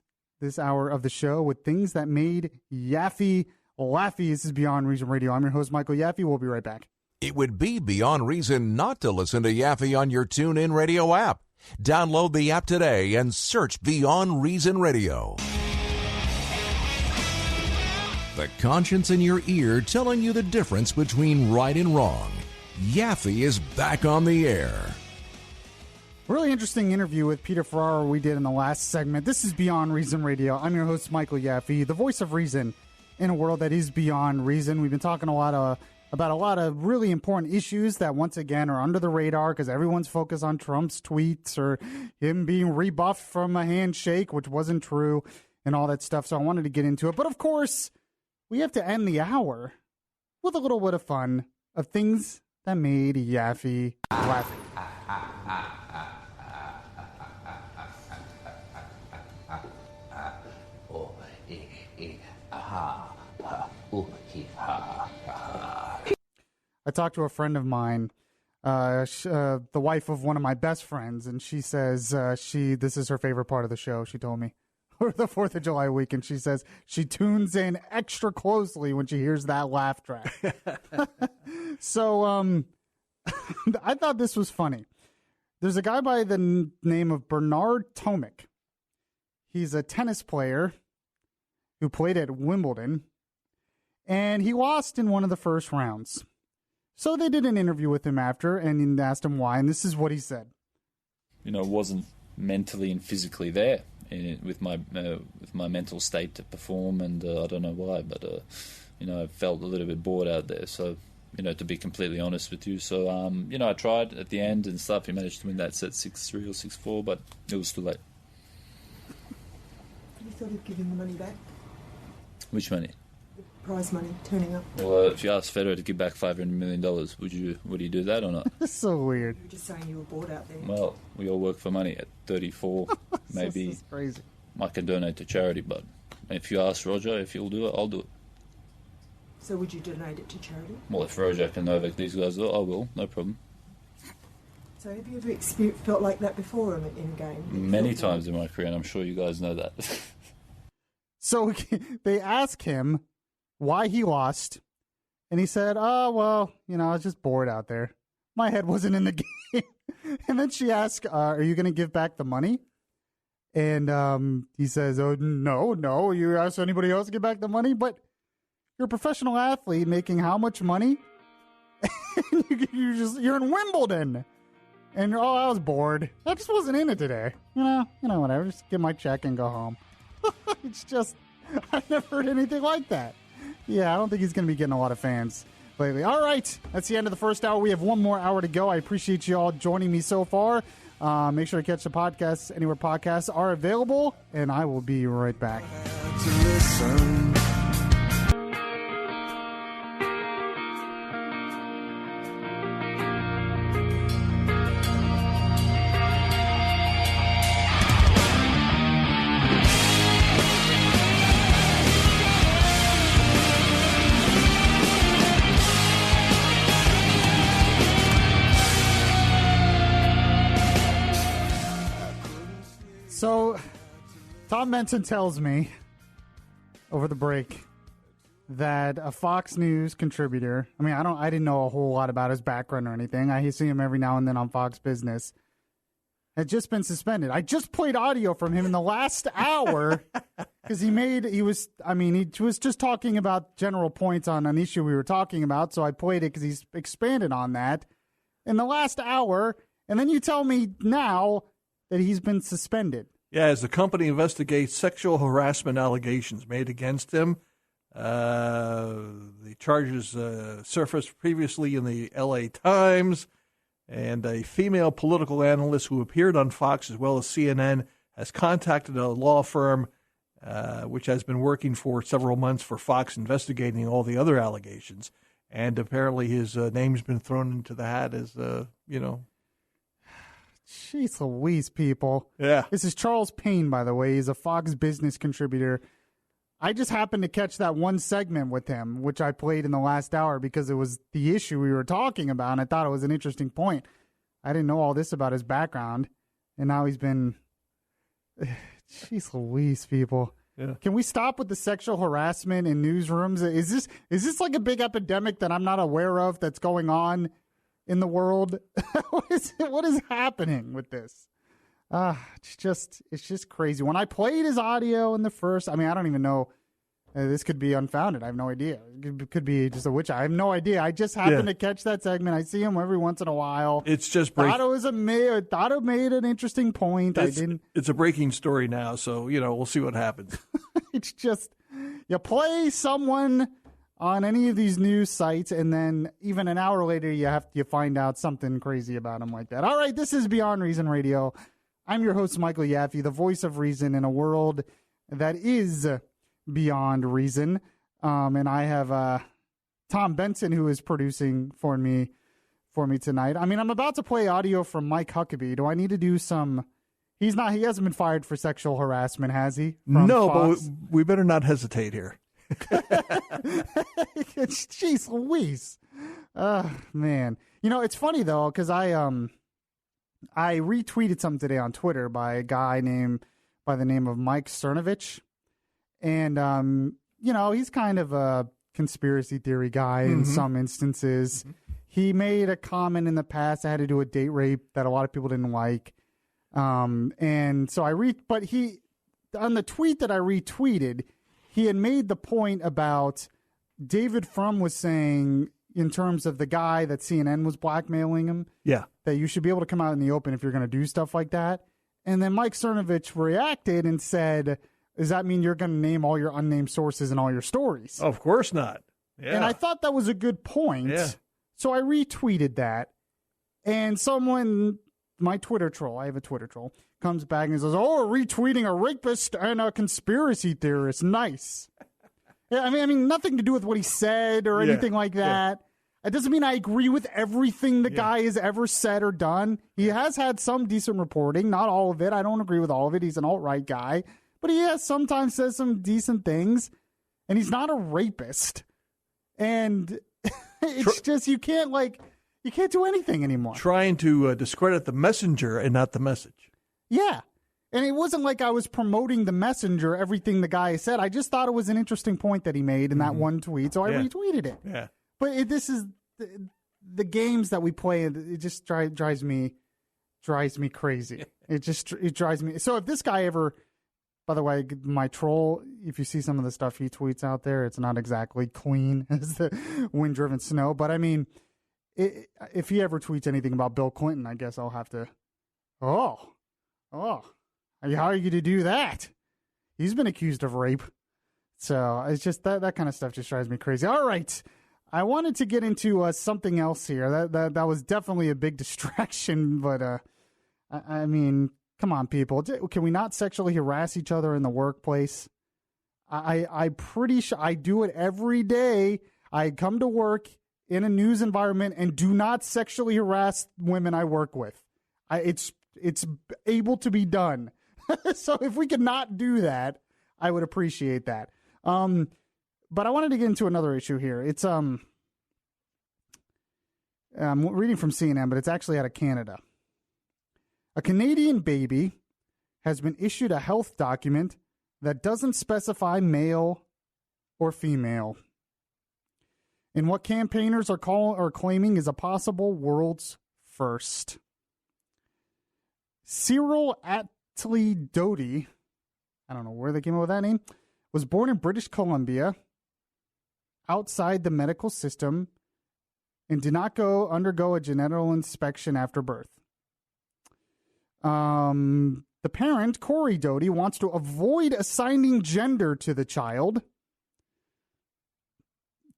Speaker 1: hour of the show with things that made Yaffee laughy. This is Beyond Reason Radio. I'm your host, Michael Yaffee. We'll be right back.
Speaker 4: It would be beyond reason not to listen to Yaffee on your TuneIn Radio app. Download the app today and search Beyond Reason Radio. The conscience in your ear telling you the difference between right and wrong. Yaffee is back on the air.
Speaker 1: Really interesting interview with Peter Ferrara we did in the last segment. This is Beyond Reason Radio. I'm your host, Michael Yaffee, the voice of reason in a world that is beyond reason. We've been talking about a lot of really important issues that, once again, are under the radar because everyone's focused on Trump's tweets or him being rebuffed from a handshake, which wasn't true, and all that stuff. So I wanted to get into it. But, of course, we have to end the hour with a little bit of fun of things that made Yaffee laugh. I talked to a friend of mine, the wife of one of my best friends, and she says this is her favorite part of the show, she told me, or the 4th of July weekend. She says she tunes in extra closely when she hears that laugh track. So I thought this was funny. There's a guy by the name of Bernard Tomic. He's a tennis player who played at Wimbledon, and he lost in one of the first rounds. So they did an interview with him after and asked him why, and this is what he said.
Speaker 8: Wasn't mentally and physically there with my mental state to perform, and I don't know why, but I felt a little bit bored out there. So, to be completely honest with you, so I tried at the end and stuff. He managed to win that set 6-3 or 6-4, but it was too late.
Speaker 9: You thought of giving the money back?
Speaker 8: Which money?
Speaker 9: Prize money turning up.
Speaker 8: Well, if you asked Federer to give back $500 million, would you do that or not?
Speaker 1: That's so weird.
Speaker 9: You were just saying you were bored out there.
Speaker 8: Well, we all work for money at 34. Maybe
Speaker 1: This is crazy.
Speaker 8: I can donate to charity, but if you ask Roger if he'll do it, I'll do it.
Speaker 9: So would you donate it to charity?
Speaker 8: Well, if Roger and Novak, these guys do it, I will, no problem.
Speaker 9: So have you ever felt like that before in a game?
Speaker 8: Many times in my career, and I'm sure you guys know that.
Speaker 1: So they asked him why he lost, and he said, oh, well, I was just bored out there. My head wasn't in the game. And then she asked, are you going to give back the money? And he says, oh, no. You ask anybody else to give back the money? But you're a professional athlete making how much money? You're in Wimbledon. And, I was bored. I just wasn't in it today. Whatever. Just get my check and go home. It's just, I've never heard anything like that. Yeah, I don't think he's going to be getting a lot of fans lately. All right, that's the end of the first hour. We have one more hour to go. I appreciate you all joining me so far. Make sure to catch the podcasts anywhere podcasts are available, and I will be right back. So, Tom Benson tells me over the break that a Fox News contributor, I didn't know a whole lot about his background or anything. I see him every now and then on Fox Business. Had just been suspended. I just played audio from him in the last hour because he was just talking about general points on an issue we were talking about. So I played it because he's expanded on that in the last hour. And then you tell me now that he's been suspended.
Speaker 2: Yeah, as the company investigates sexual harassment allegations made against him. The charges surfaced previously in the L.A. Times, and a female political analyst who appeared on Fox as well as CNN has contacted a law firm which has been working for several months for Fox investigating all the other allegations. And apparently his name's been thrown into the hat as,
Speaker 1: Jeez Louise, people.
Speaker 2: Yeah.
Speaker 1: This is Charles Payne, by the way. He's a Fox Business contributor. I just happened to catch that one segment with him, which I played in the last hour because it was the issue we were talking about, and I thought it was an interesting point. I didn't know all this about his background, and now he's been... Jeez Louise, people.
Speaker 2: Yeah.
Speaker 1: Can we stop with the sexual harassment in newsrooms? Is this like a big epidemic that I'm not aware of that's going on in the world? What is happening with this? It's just crazy. When I played his audio in the first, I don't even know. This could be unfounded. I have no idea. It could be just a witch. I have no idea. I just happened to catch that segment. I see him every once in a while.
Speaker 2: It's just
Speaker 1: thought it made an interesting point.
Speaker 2: It's a breaking story now, so we'll see what happens.
Speaker 1: It's just you play someone on any of these news sites, and then even an hour later, you find out something crazy about them like that. All right, this is Beyond Reason Radio. I'm your host, Michael Yaffee, the voice of reason in a world that is beyond reason. And I have Tom Benson, who is producing for me tonight. I'm about to play audio from Mike Huckabee. Do I need to do some... He hasn't been fired for sexual harassment, has he?
Speaker 2: No,
Speaker 1: Fox?
Speaker 2: but we better not hesitate here.
Speaker 1: Jeez Louise. Man. It's funny, though, because I retweeted something today on Twitter by a guy by the name of Mike Cernovich. And, he's kind of a conspiracy theory guy in some instances. Mm-hmm. He made a comment in the past that had to do with date rape that a lot of people didn't like. And so on the tweet that I retweeted, he had made the point about David Frum was saying in terms of the guy that CNN was blackmailing him.
Speaker 2: Yeah.
Speaker 1: That you should be able to come out in the open if you're going to do stuff like that. And then Mike Cernovich reacted and said, does that mean you're going to name all your unnamed sources and all your stories?
Speaker 2: Of course not. Yeah.
Speaker 1: And I thought that was a good point.
Speaker 2: Yeah.
Speaker 1: So I retweeted that. And someone, my Twitter troll, I have a Twitter troll, comes back and says, oh, retweeting a rapist and a conspiracy theorist. Nice. Yeah, nothing to do with what he said or anything like that. Yeah. It doesn't mean I agree with everything the guy has ever said or done. He has had some decent reporting, not all of it. I don't agree with all of it. He's an alt-right guy. But he sometimes says some decent things. And he's not a rapist. And it's just, you can't do anything anymore.
Speaker 2: Trying to discredit the messenger and not the message.
Speaker 1: Yeah. And it wasn't like I was promoting the messenger, everything the guy said. I just thought it was an interesting point that he made in that one tweet. So I retweeted it.
Speaker 2: Yeah.
Speaker 1: But this is the games that we play. It just drives me crazy. It drives me. So if this guy ever, by the way, my troll, if you see some of the stuff he tweets out there, it's not exactly clean as the wind-driven snow. But if he ever tweets anything about Bill Clinton, I guess I'll have to, how are you going to do that? He's been accused of rape. So it's just that kind of stuff just drives me crazy. All right. I wanted to get into something else here. That was definitely a big distraction, but come on, people. Can we not sexually harass each other in the workplace? I'm pretty sure I do it every day. I come to work in a news environment and do not sexually harass women I work with. It's able to be done. So if we could not do that, I would appreciate that. But I wanted to get into another issue here. It's I'm reading from CNN, but it's actually out of Canada. A Canadian baby has been issued a health document that doesn't specify male or female. And what campaigners are claiming is a possible world's first. Cyril Attlee Doty, I don't know where they came up with that name, was born in British Columbia, outside the medical system, and did not undergo a genital inspection after birth. The parent, Corey Doty, wants to avoid assigning gender to the child.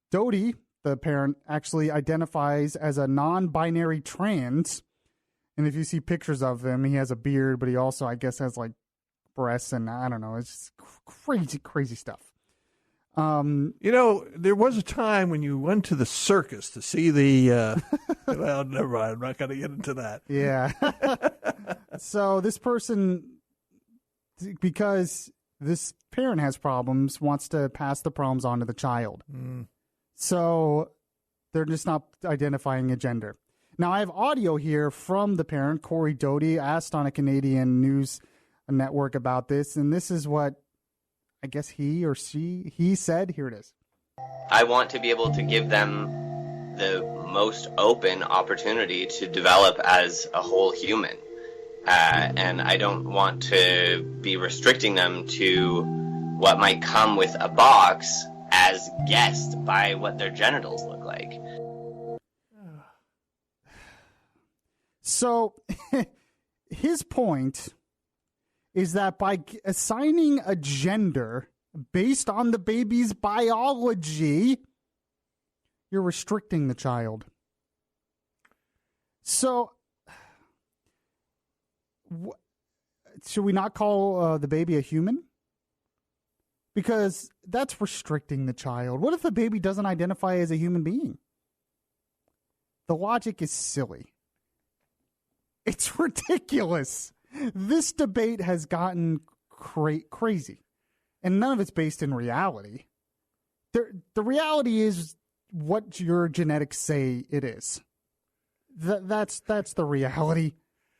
Speaker 1: Doty, the parent, actually identifies as a non-binary trans. And if you see pictures of him, he has a beard, but he also, I guess, has breasts and I don't know. It's just crazy, crazy stuff.
Speaker 2: There was a time when you went to the circus to see the. Well, never mind. I'm not going to get into that.
Speaker 1: Yeah. So this person, because this parent has problems, wants to pass the problems on to the child. So they're just not identifying a gender. Now, I have audio here from the parent, Corey Doty, asked on a Canadian news network about this, and this is what I guess he said. Here it is.
Speaker 10: I want to be able to give them the most open opportunity to develop as a whole human. And I don't want to be restricting them to what might come with a box as guessed by what their genitals look like.
Speaker 1: So his point is that by assigning a gender based on the baby's biology, you're restricting the child. So should we not call the baby a human? Because that's restricting the child. What if the baby doesn't identify as a human being? The logic is silly. It's ridiculous. This debate has gotten crazy, and none of it's based in reality. The reality is what your genetics say it is. That's the reality,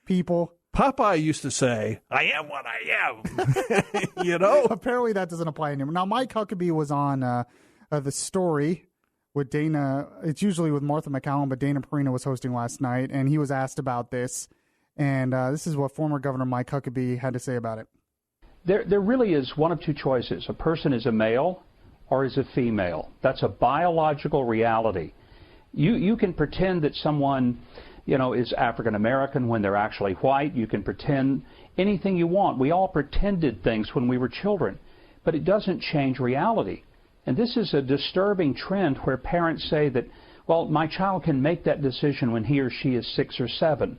Speaker 1: people.
Speaker 2: Popeye used to say, "I am what I am."
Speaker 1: Apparently that doesn't apply anymore. Now, Mike Huckabee was on The Story with Dana. It's usually with Martha McCallum, but Dana Perino was hosting last night, and he was asked about this. And this is what former Governor Mike Huckabee had to say about it.
Speaker 11: There really is one of two choices. A person is a male or is a female. That's a biological reality. You can pretend that someone, is African American when they're actually white. You can pretend anything you want. We all pretended things when we were children, but it doesn't change reality. And this is a disturbing trend where parents say that, well, my child can make that decision when he or she is 6 or 7.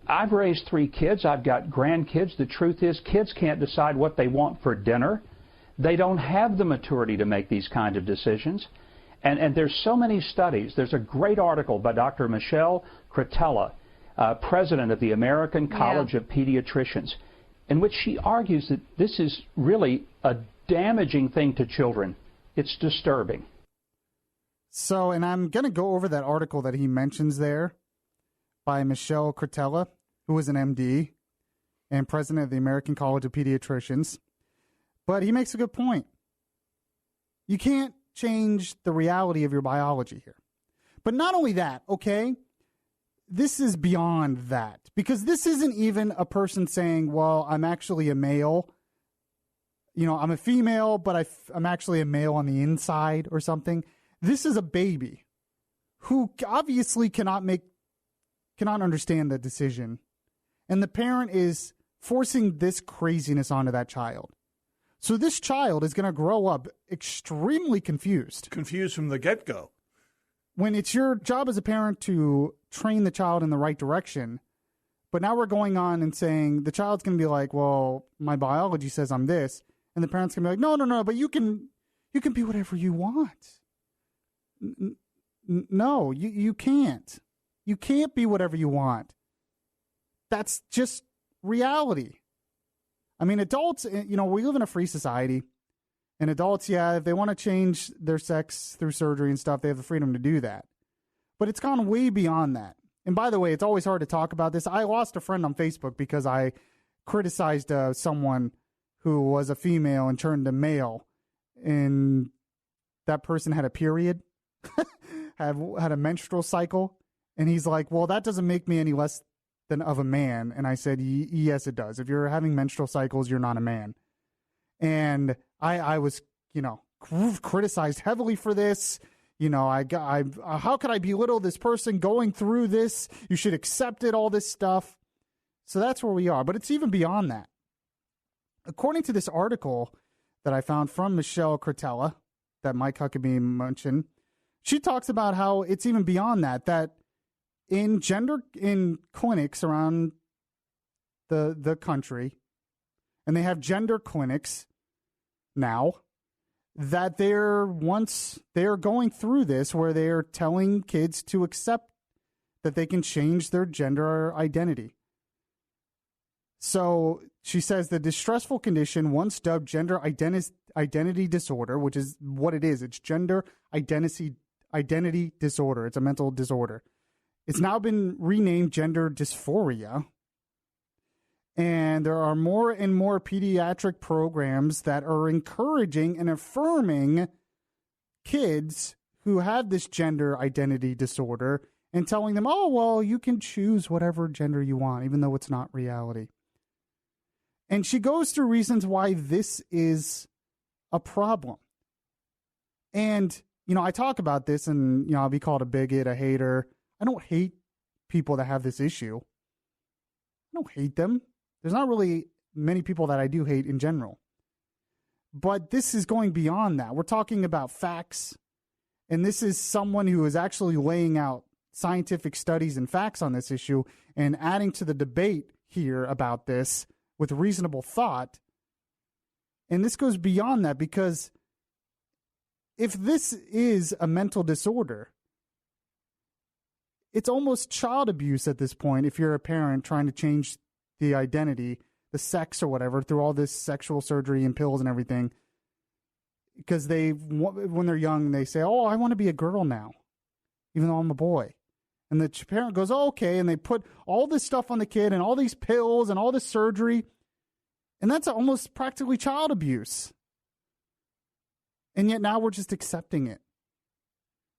Speaker 11: I've raised 3 kids. I've got grandkids. The truth is, kids can't decide what they want for dinner. They don't have the maturity to make these kinds of decisions. And there's so many studies. There's a great article by Dr. Michelle Cretella, president of the American College of Pediatricians, in which she argues that this is really a damaging thing to children. It's disturbing.
Speaker 1: So, and I'm going to go over that article that he mentions there by Michelle Cretella, who is an MD and president of the American College of Pediatricians. But he makes a good point. You can't change the reality of your biology here. But not only that, okay, this is beyond that. Because this isn't even a person saying, well, I'm actually a male. I'm a female, but I'm actually a male on the inside or something. This is a baby who obviously cannot understand the decision. And the parent is forcing this craziness onto that child. So this child is going to grow up extremely confused.
Speaker 2: Confused from the get-go.
Speaker 1: When it's your job as a parent to train the child in the right direction, but now we're going on and saying the child's going to be like, well, my biology says I'm this. And the parent's going to be like, no, but you can be whatever you want. No, you can't. You can't be whatever you want. That's just reality. I mean, adults, we live in a free society. And adults, if they want to change their sex through surgery and stuff, they have the freedom to do that. But it's gone way beyond that. And by the way, it's always hard to talk about this. I lost a friend on Facebook because I criticized someone who was a female and turned to male. And that person had a period, had a menstrual cycle. And he's like, well, that doesn't make me any less than of a man. And I said, yes, it does. If you're having menstrual cycles, you're not a man. And I was, criticized heavily for this. How could I belittle this person going through this? You should accept it, all this stuff. So that's where we are. But it's even beyond that. According to this article that I found from Michelle Cretella that Mike Huckabee mentioned, she talks about how it's even beyond that in clinics around the country, and they have gender clinics now, that they're going through this where they're telling kids to accept that they can change their gender identity. So she says the distressful condition, once dubbed gender identity disorder, which is what it is. It's gender identity disorder. It's a mental disorder. It's now been renamed gender dysphoria. And there are more and more pediatric programs that are encouraging and affirming kids who have this gender identity disorder and telling them, oh, well, you can choose whatever gender you want, even though it's not reality. And she goes through reasons why this is a problem. And, I talk about this and, I'll be called a bigot, a hater. I don't hate people that have this issue. I don't hate them. There's not really many people that I do hate in general. But this is going beyond that. We're talking about facts. And this is someone who is actually laying out scientific studies and facts on this issue and adding to the debate here about this with reasonable thought. And this goes beyond that, because if this is a mental disorder, it's almost child abuse at this point if you're a parent trying to change the identity, the sex or whatever, through all this sexual surgery and pills and everything. Because when they're young, they say, oh, I want to be a girl now, even though I'm a boy. And the parent goes, oh, okay, and they put all this stuff on the kid and all these pills and all this surgery, and that's almost practically child abuse. And yet now we're just accepting it,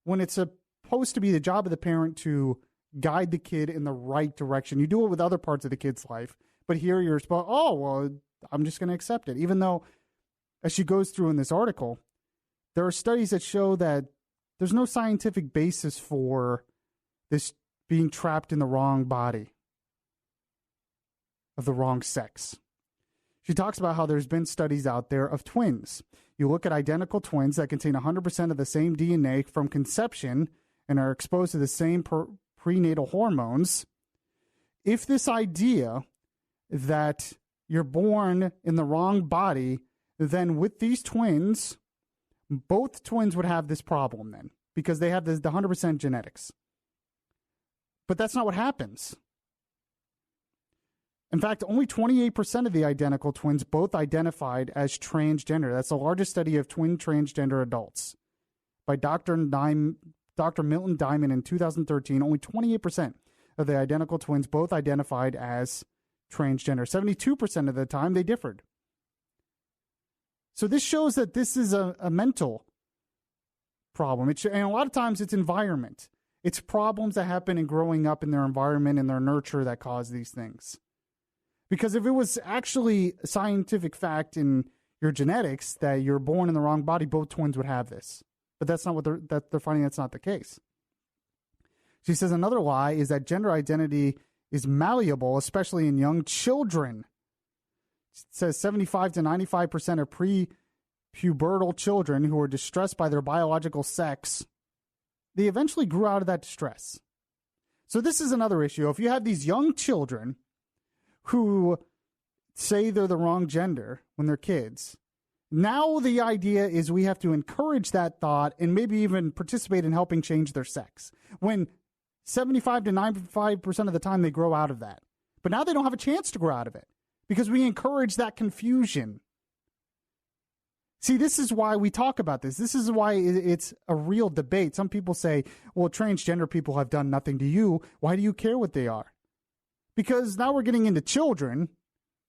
Speaker 1: when it's supposed to be the job of the parent to guide the kid in the right direction. You do it with other parts of the kid's life, but here you're supposed, oh, well, I'm just going to accept it. Even though, as she goes through in this article, there are studies that show that there's no scientific basis for this being trapped in the wrong body of the wrong sex. She talks about how there's been studies out there of twins. You look at identical twins that contain 100% of the same DNA from conception and are exposed to the same prenatal hormones. If this idea that you're born in the wrong body, then with these twins, both twins would have this problem then, because they have the 100% genetics. But that's not what happens. In fact, only 28% of the identical twins both identified as transgender. That's the largest study of twin transgender adults by Dr. Milton Diamond in 2013. Only 28% of the identical twins both identified as transgender. 72% of the time they differed. So this shows that this is a mental problem. And a lot of times it's environment. It's problems that happen in growing up in their environment and their nurture that cause these things. Because if it was actually a scientific fact in your genetics that you're born in the wrong body, both twins would have this. But that's not what they're finding. That's not the case. She says another lie is that gender identity is malleable, especially in young children. It says 75 to 95% of pre-pubertal children who are distressed by their biological sex, they eventually grew out of that distress. So this is another issue. If you have these young children who say they're the wrong gender when they're kids, now the idea is we have to encourage that thought and maybe even participate in helping change their sex, when 75 to 95% of the time they grow out of that. But now they don't have a chance to grow out of it because we encourage that confusion. See, this is why we talk about this. This is why it's a real debate. Some people say, well, transgender people have done nothing to you. Why do you care what they are? Because now we're getting into children,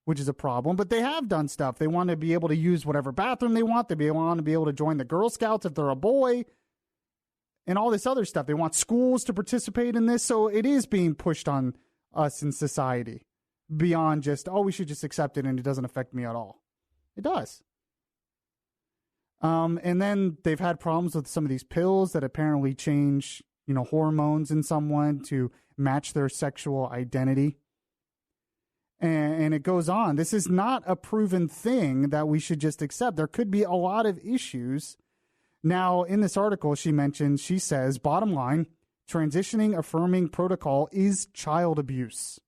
Speaker 1: which is a problem, but they have done stuff. They want to be able to use whatever bathroom they want. They want to be able to join the Girl Scouts if they're a boy and all this other stuff. They want schools to participate in this. So it is being pushed on us in society beyond just, oh, we should just accept it and it doesn't affect me at all. It does. And then they've had problems with some of these pills that apparently change, hormones in someone to match their sexual identity. And it goes on. This is not a proven thing that we should just accept. There could be a lot of issues. Now, in this article, she says, bottom line, transitioning affirming protocol is child abuse.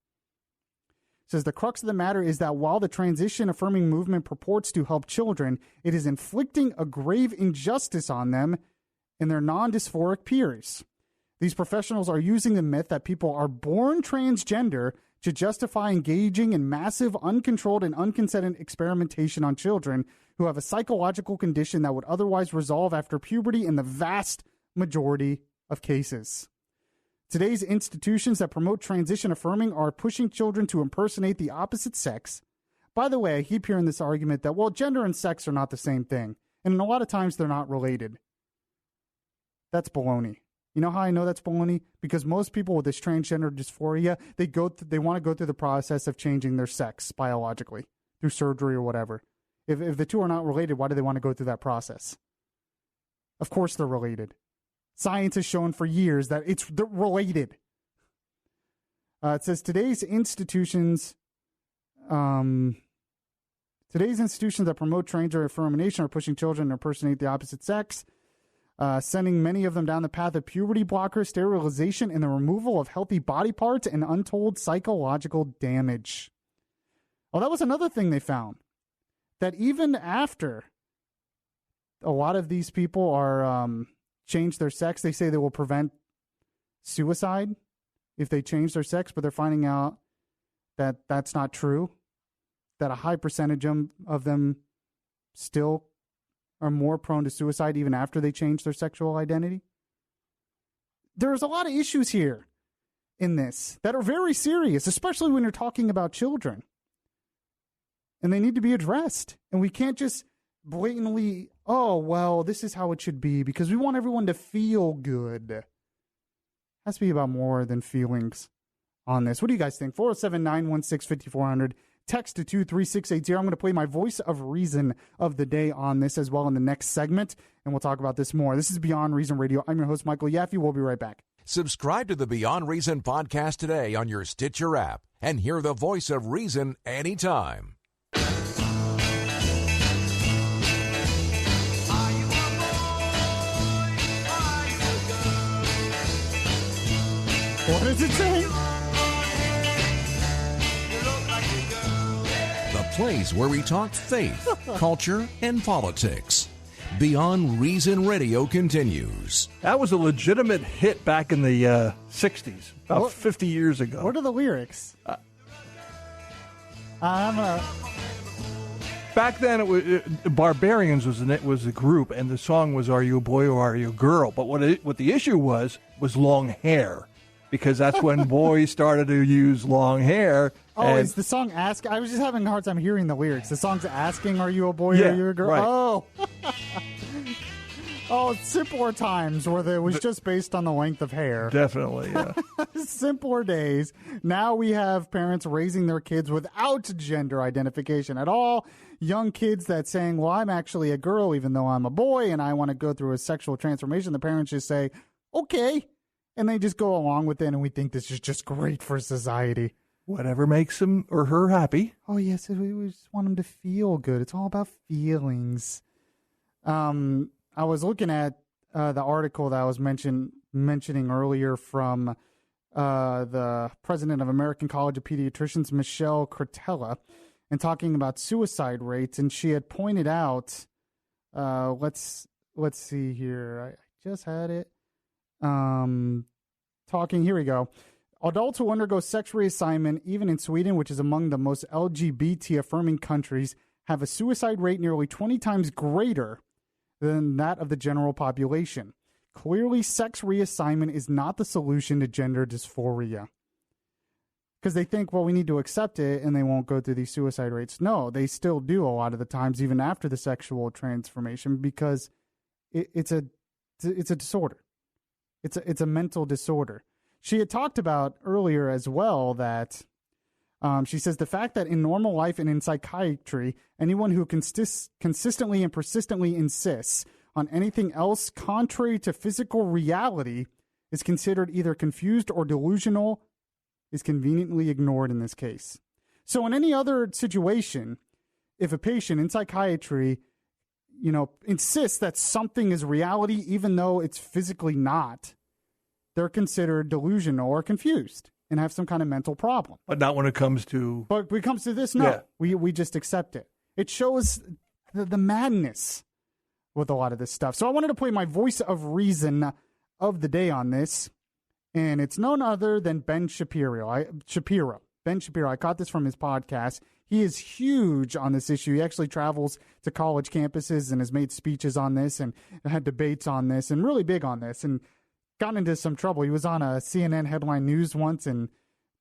Speaker 1: says the crux of the matter is that while the transition-affirming movement purports to help children, it is inflicting a grave injustice on them and their non-dysphoric peers. These professionals are using the myth that people are born transgender to justify engaging in massive, uncontrolled, and unconsented experimentation on children who have a psychological condition that would otherwise resolve after puberty in the vast majority of cases. Today's institutions that promote transition affirming are pushing children to impersonate the opposite sex. By the way, I keep hearing this argument that, well, gender and sex are not the same thing. And a lot of times they're not related. That's baloney. You know how I know that's baloney? Because most people with this transgender dysphoria, they want to go through the process of changing their sex biologically through surgery or whatever. If the two are not related, why do they want to go through that process? Of course they're related. Science has shown for years that they're related. It says today's institutions that promote transgender affirmation are pushing children to impersonate the opposite sex, sending many of them down the path of puberty blockers, sterilization, and the removal of healthy body parts and untold psychological damage. Well, that was another thing they found, that even after a lot of these people are change their sex, they say they will prevent suicide if they change their sex, but they're finding out that that's not true, that a high percentage of them still are more prone to suicide even after they change their sexual identity. There's a lot of issues here in this that are very serious, especially when you're talking about children. And they need to be addressed. And we can't just blatantly, oh, well, this is how it should be, because we want everyone to feel good. It has to be about more than feelings on this. What do you guys think? 407-916-5400. Text to 23680. I'm going to play my voice of reason of the day on this as well in the next segment, and we'll talk about this more. This is Beyond Reason Radio. I'm your host, Michael Yaffee. We'll be right back.
Speaker 4: Subscribe to the Beyond Reason podcast today on your Stitcher app and hear the voice of reason anytime.
Speaker 1: What does it say?
Speaker 4: The place where we talk faith, culture, and politics. Beyond Reason Radio continues.
Speaker 2: That was a legitimate hit back in the 60s, about 50 years ago.
Speaker 1: What are the lyrics?
Speaker 2: Back then, Barbarians was a group, and the song was "Are You a Boy or Are You a Girl?" But what the issue was long hair, because that's when boys started to use long hair.
Speaker 1: Oh, is the song Ask? I was just having a hard time hearing the lyrics. The song's asking, "Are you a boy or are you a girl?"
Speaker 2: Right.
Speaker 1: Oh. Oh, simpler times where it was just based on the length of hair.
Speaker 2: Definitely, yeah.
Speaker 1: Simpler days. Now we have parents raising their kids without gender identification at all. Young kids that saying, well, I'm actually a girl even though I'm a boy and I want to go through a sexual transformation. The parents just say, okay. And they just go along with it, and we think this is just great for society.
Speaker 2: Whatever makes him or her happy.
Speaker 1: Oh, yes, we just want them to feel good. It's all about feelings. I was looking at the article that I was mentioning earlier from the president of American College of Pediatricians, Michelle Cretella, and talking about suicide rates. And she had pointed out, let's see here. I just had it. Here we go. Adults who undergo sex reassignment, even in Sweden, which is among the most LGBT-affirming countries, have a suicide rate nearly 20 times greater than that of the general population. Clearly, sex reassignment is not the solution to gender dysphoria. Because they think, well, we need to accept it, and they won't go through these suicide rates. No, they still do a lot of the times, even after the sexual transformation, because it's a disorder. It's a mental disorder. She had talked about earlier as well that she says the fact that in normal life and in psychiatry, anyone who consistently and persistently insists on anything else contrary to physical reality is considered either confused or delusional is conveniently ignored in this case. So in any other situation, if a patient in psychiatry, insists that something is reality even though it's physically not, they're considered delusional or confused. and have some kind of mental problem.
Speaker 2: But not when it comes to...
Speaker 1: But when it comes to this, no. Yeah. We just accept it. It shows the madness with a lot of this stuff. So I wanted to play my voice of reason of the day on this, and it's none other than Ben Shapiro. Ben Shapiro. I caught this from his podcast. He is huge on this issue. He actually travels to college campuses and has made speeches on this and had debates on this and really big on this and got into some trouble. He was on a CNN headline news once, and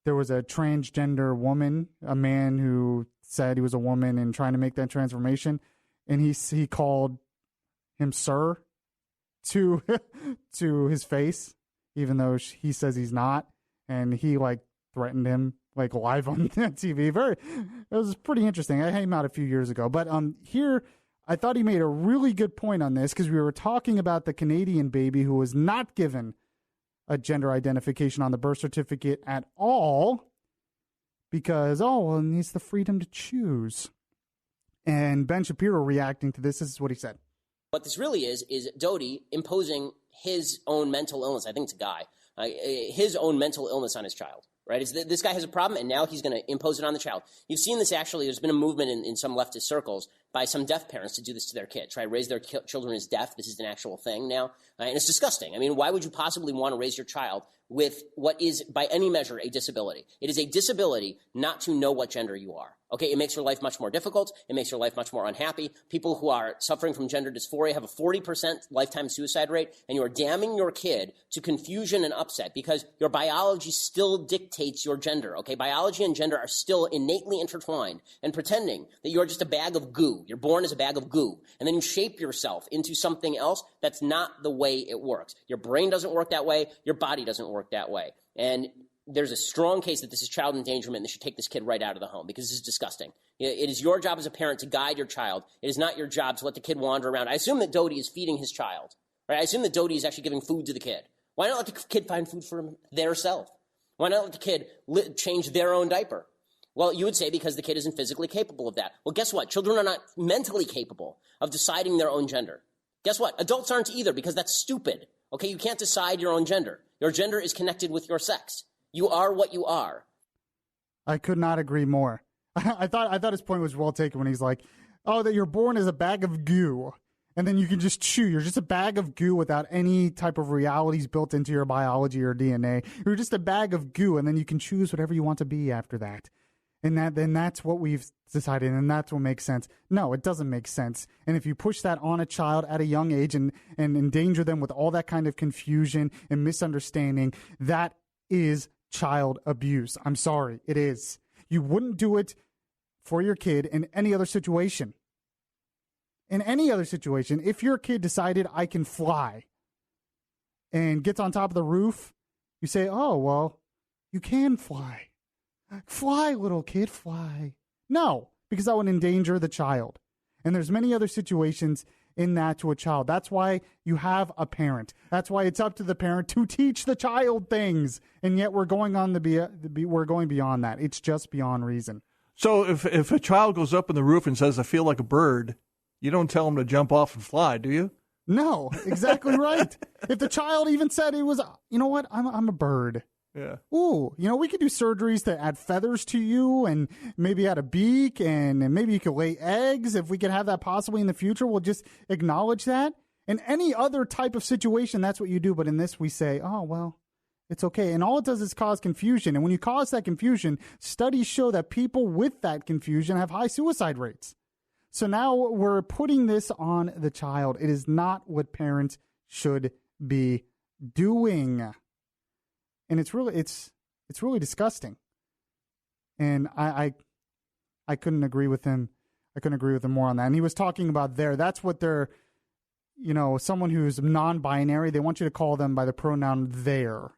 Speaker 1: there was a transgender woman, a man who said he was a woman and trying to make that transformation, and he called him sir to his face, even though he says he's not, and he threatened him live on TV. It was pretty interesting. I came out a few years ago, but here I thought he made a really good point on this because we were talking about the Canadian baby who was not given a gender identification on the birth certificate at all because he needs the freedom to choose. And Ben Shapiro reacting to this is what he said.
Speaker 12: What this really is Doty imposing his own mental illness. I think it's a guy. His own mental illness on his child. Right? This guy has a problem, and now he's going to impose it on the child. You've seen this actually. There's been a movement in some leftist circles by some deaf parents to do this to their kids, try to raise their children as deaf. This is an actual thing now, and it's disgusting. I mean, why would you possibly want to raise your child with what is, by any measure, a disability? It is a disability not to know what gender you are. Okay, it makes your life much more difficult. It makes your life much more unhappy. People who are suffering from gender dysphoria have a 40% lifetime suicide rate, and you are damning your kid to confusion and upset because your biology still dictates your gender. Okay, biology and gender are still innately intertwined, and pretending that you're just a bag of goo. You're born as a bag of goo, and then you shape yourself into something else. That's not the way it works. Your brain doesn't work that way. Your body doesn't work that way. And there's a strong case that this is child endangerment and they should take this kid right out of the home because this is disgusting. It is your job as a parent to guide your child. It is not your job to let the kid wander around. I assume that Doty is feeding his child, right? I assume that Doty is actually giving food to the kid. Why not let the kid find food for theirself? Why not let the kid change their own diaper? Well, you would say because the kid isn't physically capable of that. Well, guess what? Children are not mentally capable of deciding their own gender. Guess what? Adults aren't either because that's stupid. Okay, you can't decide your own gender. Your gender is connected with your sex. You are what you are.
Speaker 1: I could not agree more. I thought his point was well taken when he's like, that you're born as a bag of goo, and then you can just chew. You're just a bag of goo without any type of realities built into your biology or DNA. You're just a bag of goo, and then you can choose whatever you want to be after that. And that's what we've decided, and that's what makes sense. No, it doesn't make sense. And if you push that on a child at a young age and endanger them with all that kind of confusion and misunderstanding, that is child abuse. I'm sorry, it is. You wouldn't do it for your kid in any other situation. In any other situation, if your kid decided I can fly and gets on top of the roof, you say, you can fly. Fly, little kid, fly. No, because that would endanger the child. And there's many other situations in that to a child. That's why you have a parent. That's why it's up to the parent to teach the child things. And yet we're going we're going beyond that. It's just beyond reason.
Speaker 2: So if a child goes up on the roof and says, I feel like a bird, you don't tell him to jump off and fly, do you?
Speaker 1: No, exactly right. If the child even said it was, you know what, I'm a bird.
Speaker 2: Yeah.
Speaker 1: Ooh, we could do surgeries to add feathers to you and maybe add a beak and maybe you could lay eggs. If we could have that possibly in the future, we'll just acknowledge that. In any other type of situation, that's what you do. But in this, we say, it's okay. And all it does is cause confusion. And when you cause that confusion, studies show that people with that confusion have high suicide rates. So now we're putting this on the child. It is not what parents should be doing. And it's really disgusting. And I couldn't agree with him. I couldn't agree with him more on that. And he was talking about that's what they're, someone who's non-binary, they want you to call them by the pronoun their,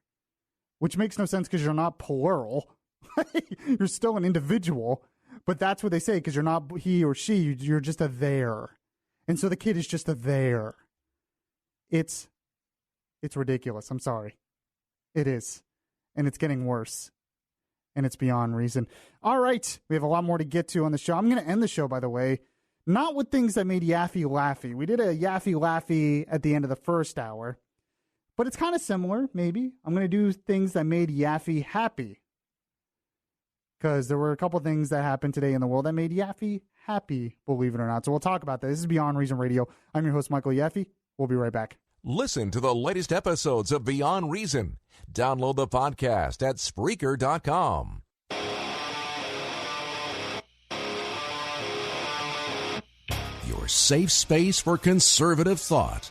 Speaker 1: which makes no sense because you're not plural. You're still an individual, but that's what they say because you're not he or she, you're just a their. And so the kid is just a their. It's ridiculous. I'm sorry. It is. And it's getting worse. And it's beyond reason. All right. We have a lot more to get to on the show. I'm going to end the show, by the way, not with things that made Yaffee laughy. We did a Yaffee laughy at the end of the first hour. But it's kind of similar, maybe. I'm going to do things that made Yaffee happy because there were a couple things that happened today in the world that made Yaffee happy, believe it or not. So we'll talk about that. This is Beyond Reason Radio. I'm your host, Michael Yaffee. We'll be right back.
Speaker 4: Listen to the latest episodes of Beyond Reason. Download the podcast at Spreaker.com. Your safe space for conservative thought,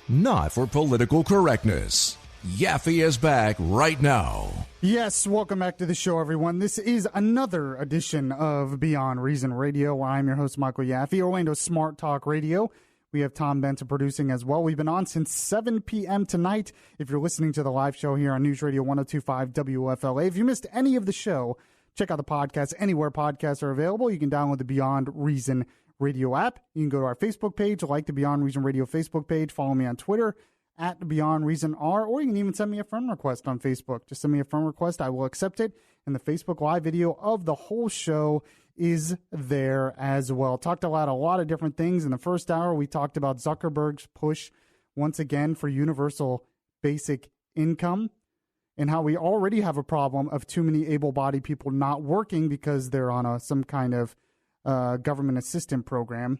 Speaker 4: not for political correctness. Yaffee is back right now.
Speaker 1: Yes, welcome back to the show, everyone. This is another edition of Beyond Reason Radio. I'm your host, Michael Yaffee, Orlando Smart Talk Radio. We have Tom Benson producing as well. We've been on since 7 p.m. tonight. If you're listening to the live show here on News Radio 102.5 WFLA, if you missed any of the show, check out the podcast anywhere podcasts are available. You can download the Beyond Reason Radio app. You can go to our Facebook page, like the Beyond Reason Radio Facebook page. Follow me on Twitter at Beyond Reason R, or you can even send me a friend request on Facebook. Just send me a friend request. I will accept it. And the Facebook Live video of the whole show is there as well. Talked about a lot of different things. In the first hour, we talked about Zuckerberg's push once again for universal basic income and how we already have a problem of too many able-bodied people not working because they're on some kind of government assistance program.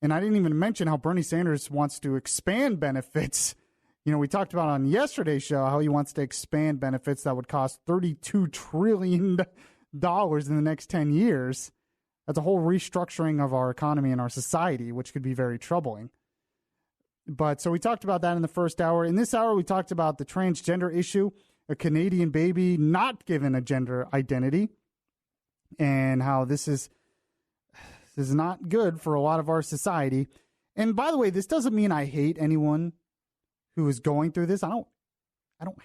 Speaker 1: And I didn't even mention how Bernie Sanders wants to expand benefits. You know, we talked about on yesterday's show how he wants to expand benefits that would cost $32 trillion in the next 10 years. That's a whole restructuring of our economy and our society, which could be very troubling. But so we talked about that in the first hour. In this hour, we talked about the transgender issue, a Canadian baby not given a gender identity, and how this is not good for a lot of our society. And by the way, this doesn't mean I hate anyone who is going through this. I don't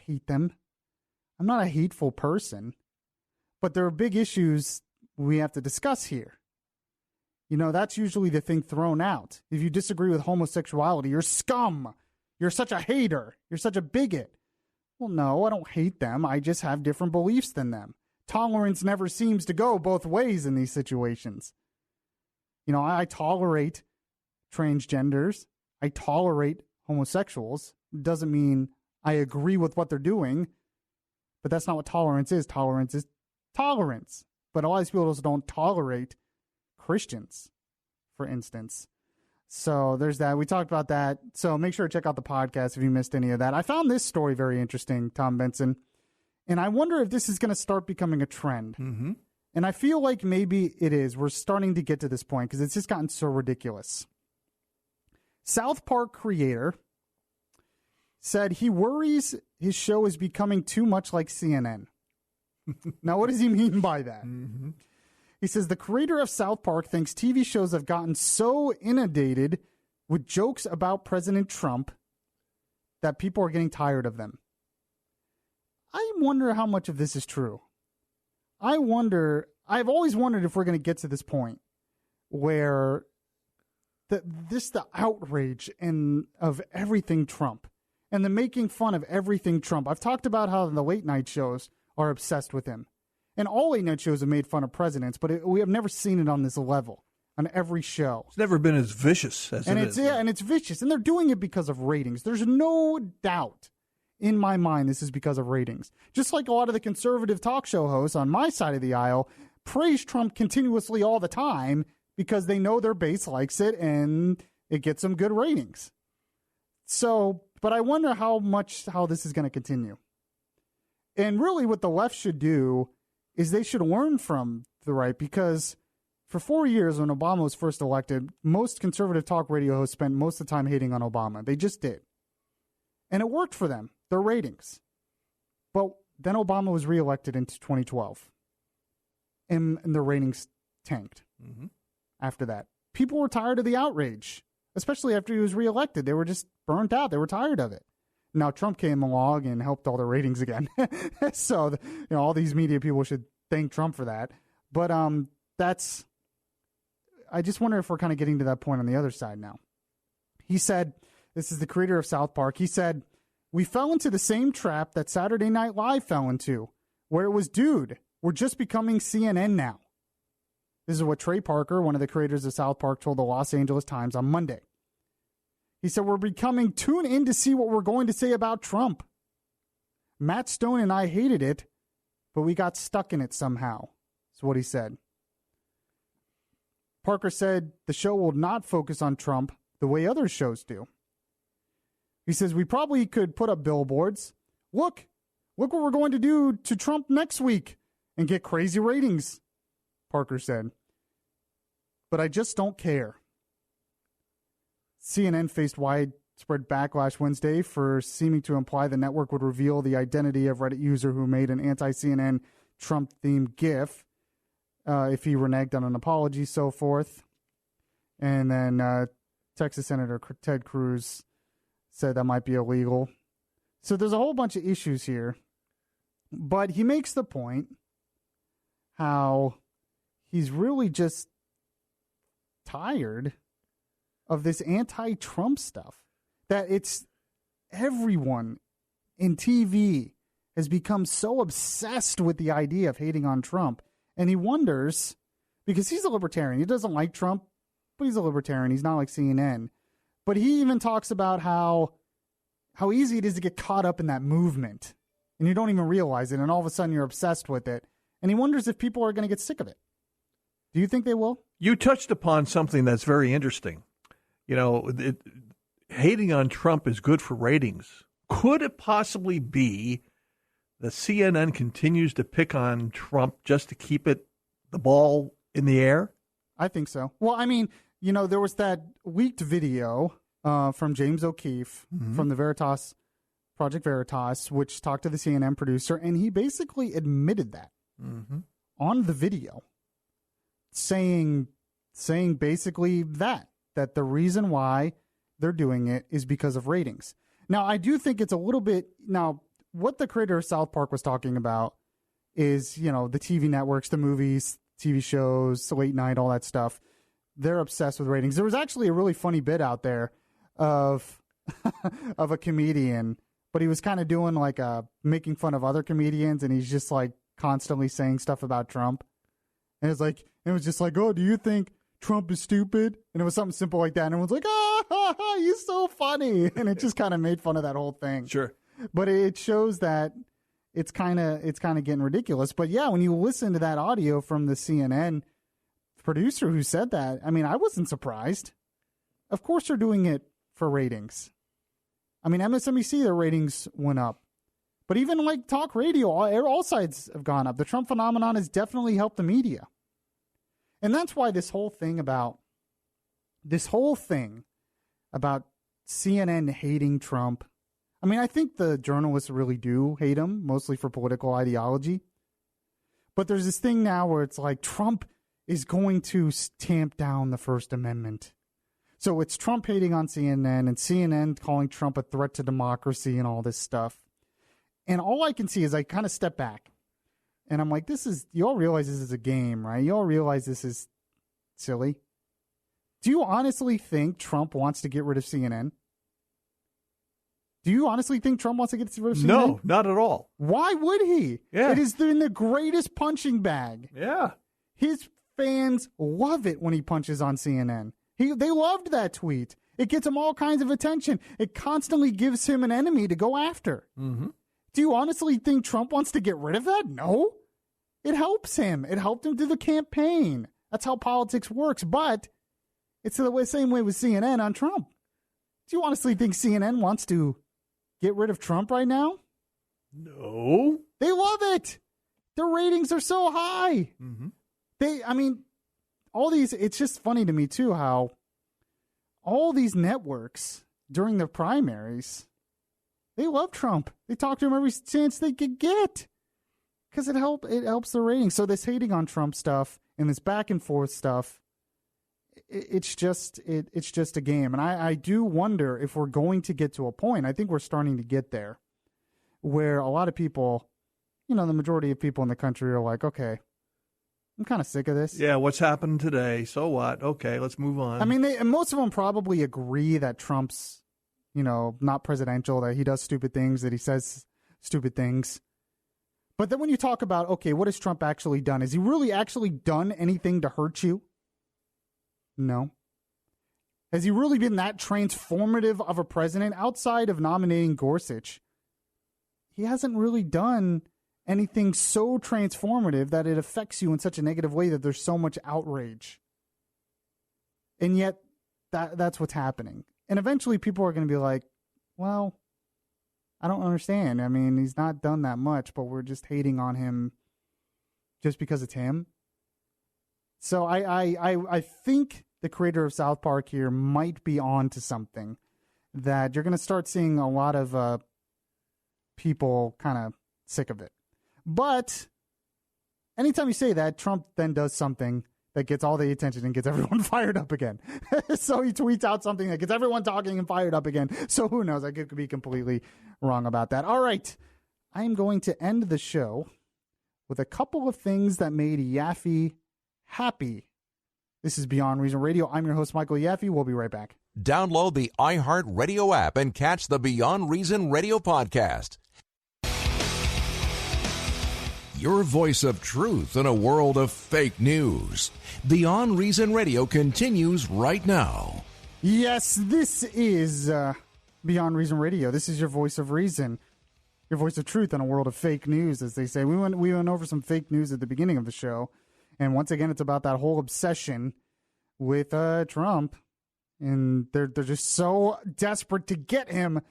Speaker 1: hate them. I'm not a hateful person. But there are big issues we have to discuss here. You know, that's usually the thing thrown out. If you disagree with homosexuality, you're scum. You're such a hater. You're such a bigot. Well, no, I don't hate them. I just have different beliefs than them. Tolerance never seems to go both ways in these situations. You know, I tolerate transgenders. I tolerate homosexuals. It doesn't mean I agree with what they're doing, but that's not what tolerance is. Tolerance is tolerance. But a lot of people just don't tolerate Christians, for instance. So there's that. We talked about that. So make sure to check out the podcast if you missed any of that. I found this story very interesting, Tom Benson, and I wonder if this is going to start becoming a trend.
Speaker 2: Mm-hmm.
Speaker 1: And I feel like maybe it is. We're starting to get to this point because it's just gotten so ridiculous. South Park creator said he worries his show is becoming too much like CNN. Now, what does he mean by that?
Speaker 2: Mm-hmm.
Speaker 1: He says the creator of South Park thinks TV shows have gotten so inundated with jokes about President Trump that people are getting tired of them. I wonder how much of this is true. I've always wondered if we're going to get to this point where the outrage of everything Trump and the making fun of everything Trump. I've talked about how the late night shows are obsessed with him. And all late night shows have made fun of presidents, but we have never seen it on this level on every show.
Speaker 2: It's never been as vicious as it is.
Speaker 1: Yeah, and it's vicious. And they're doing it because of ratings. There's no doubt in my mind this is because of ratings. Just like a lot of the conservative talk show hosts on my side of the aisle praise Trump continuously all the time because they know their base likes it and it gets them good ratings. So, but I wonder how this is going to continue. And really what the left should do is they should learn from the right, because for 4 years when Obama was first elected, most conservative talk radio hosts spent most of the time hating on Obama. They just did. And it worked for them, their ratings. But then Obama was reelected in 2012. And the ratings tanked after that. People were tired of the outrage, especially after he was reelected. They were just burnt out. They were tired of it. Now Trump came along and helped all the ratings again. So, all these media people should thank Trump for that. But I just wonder if we're kind of getting to that point on the other side now. He said, this is the creator of South Park. He said, we fell into the same trap that Saturday Night Live fell into, where it was, dude, we're just becoming CNN now. This is what Trey Parker, one of the creators of South Park, told the Los Angeles Times on Monday. He said, we're becoming tuned in to see what we're going to say about Trump. Matt Stone and I hated it, but we got stuck in it somehow. is what he said. Parker said the show will not focus on Trump the way other shows do. He says, we probably could put up billboards. Look what we're going to do to Trump next week and get crazy ratings, Parker said. But I just don't care. CNN faced widespread backlash Wednesday for seeming to imply the network would reveal the identity of Reddit user who made an anti-CNN Trump-themed GIF if he reneged on an apology, so forth. And then Texas Senator Ted Cruz said that might be illegal. So there's a whole bunch of issues here. But he makes the point how he's really just tired of this anti-Trump stuff. That it's everyone in TV has become so obsessed with the idea of hating on Trump. And he wonders, because he's a libertarian, he doesn't like Trump, but he's a libertarian. He's not like CNN. But he even talks about how easy it is to get caught up in that movement. And you don't even realize it. And all of a sudden you're obsessed with it. And he wonders if people are going to get sick of it. Do you think they will?
Speaker 2: You touched upon something that's very interesting. You know, hating on Trump is good for ratings. Could it possibly be that CNN continues to pick on Trump just to keep the ball in the air?
Speaker 1: I think so. Well, I mean, you know, there was that leaked video from James O'Keefe from the Project Veritas, which talked to the CNN producer, and he basically admitted that on the video, saying basically that the reason why they're doing it is because of ratings. Now, I do think it's a little bit what the creator of South Park was talking about is, you know, the TV networks, the movies, TV shows, late night, all that stuff. They're obsessed with ratings. There was actually a really funny bit out there of a comedian, but he was kind of doing like making fun of other comedians, and he's just like constantly saying stuff about Trump. And it was just like, oh, do you think Trump is stupid? And it was something simple like that. And everyone's like, he's so funny. And it just kind of made fun of that whole thing.
Speaker 2: Sure.
Speaker 1: But it shows that it's kind of getting ridiculous. But yeah, when you listen to that audio from the CNN producer who said that, I mean, I wasn't surprised. Of course they're doing it for ratings. I mean, MSNBC, their ratings went up. But even like talk radio, all sides have gone up. The Trump phenomenon has definitely helped the media. And that's why this whole thing about CNN hating Trump, I mean, I think the journalists really do hate him, mostly for political ideology. But there's this thing now where it's like Trump is going to tamp down the First Amendment. So it's Trump hating on CNN and CNN calling Trump a threat to democracy and all this stuff. And all I can see is I kind of step back. And I'm like, you all realize this is a game, right? You all realize this is silly. Do you honestly think Trump wants to get rid of CNN? Do you honestly think Trump wants to get rid of CNN?
Speaker 2: No, not at all.
Speaker 1: Why would he?
Speaker 2: Yeah.
Speaker 1: It is in the greatest punching bag.
Speaker 2: Yeah.
Speaker 1: His fans love it when he punches on CNN. They loved that tweet. It gets him all kinds of attention. It constantly gives him an enemy to go after. Mm-hmm. Do you honestly think Trump wants to get rid of that? No. It helps him. It helped him do the campaign. That's how politics works. But it's the same way with CNN on Trump. Do you honestly think CNN wants to get rid of Trump right now?
Speaker 2: No.
Speaker 1: They love it. Their ratings are so high. Mm-hmm. All these, it's just funny to me too how all these networks during the primaries, they love Trump. They talk to him every chance they could get because it helps the ratings. So this hating on Trump stuff and this back and forth stuff, it's just a game. And I do wonder if we're going to get to a point, I think we're starting to get there, where a lot of people, the majority of people in the country are like, okay, I'm kind of sick of this.
Speaker 2: Yeah, what's happened today? So what? Okay, let's move on.
Speaker 1: I mean, most of them probably agree that Trump's, not presidential, that he does stupid things, that he says stupid things. But then when you talk about, okay, what has Trump actually done? Has he really actually done anything to hurt you? No. Has he really been that transformative of a president outside of nominating Gorsuch? He hasn't really done anything so transformative that it affects you in such a negative way that there's so much outrage. And yet that's what's happening. And eventually people are going to be like, well, I don't understand. I mean, he's not done that much, but we're just hating on him just because it's him. So I think the creator of South Park here might be on to something, that you're going to start seeing a lot of people kind of sick of it. But anytime you say that, Trump then does something that gets all the attention and gets everyone fired up again. So he tweets out something that gets everyone talking and fired up again. So who knows? I could be completely wrong about that. All right. I am going to end the show with a couple of things that made Yaffee happy. This is Beyond Reason Radio. I'm your host, Michael Yaffee. We'll be right back.
Speaker 4: Download the iHeartRadio app and catch the Beyond Reason Radio podcast. Your voice of truth in a world of fake news. Beyond Reason Radio continues right now.
Speaker 1: Yes, this is Beyond Reason Radio. This is your voice of reason, your voice of truth in a world of fake news, as they say. We went over some fake news at the beginning of the show, and once again, it's about that whole obsession with Trump, and they're just so desperate to get him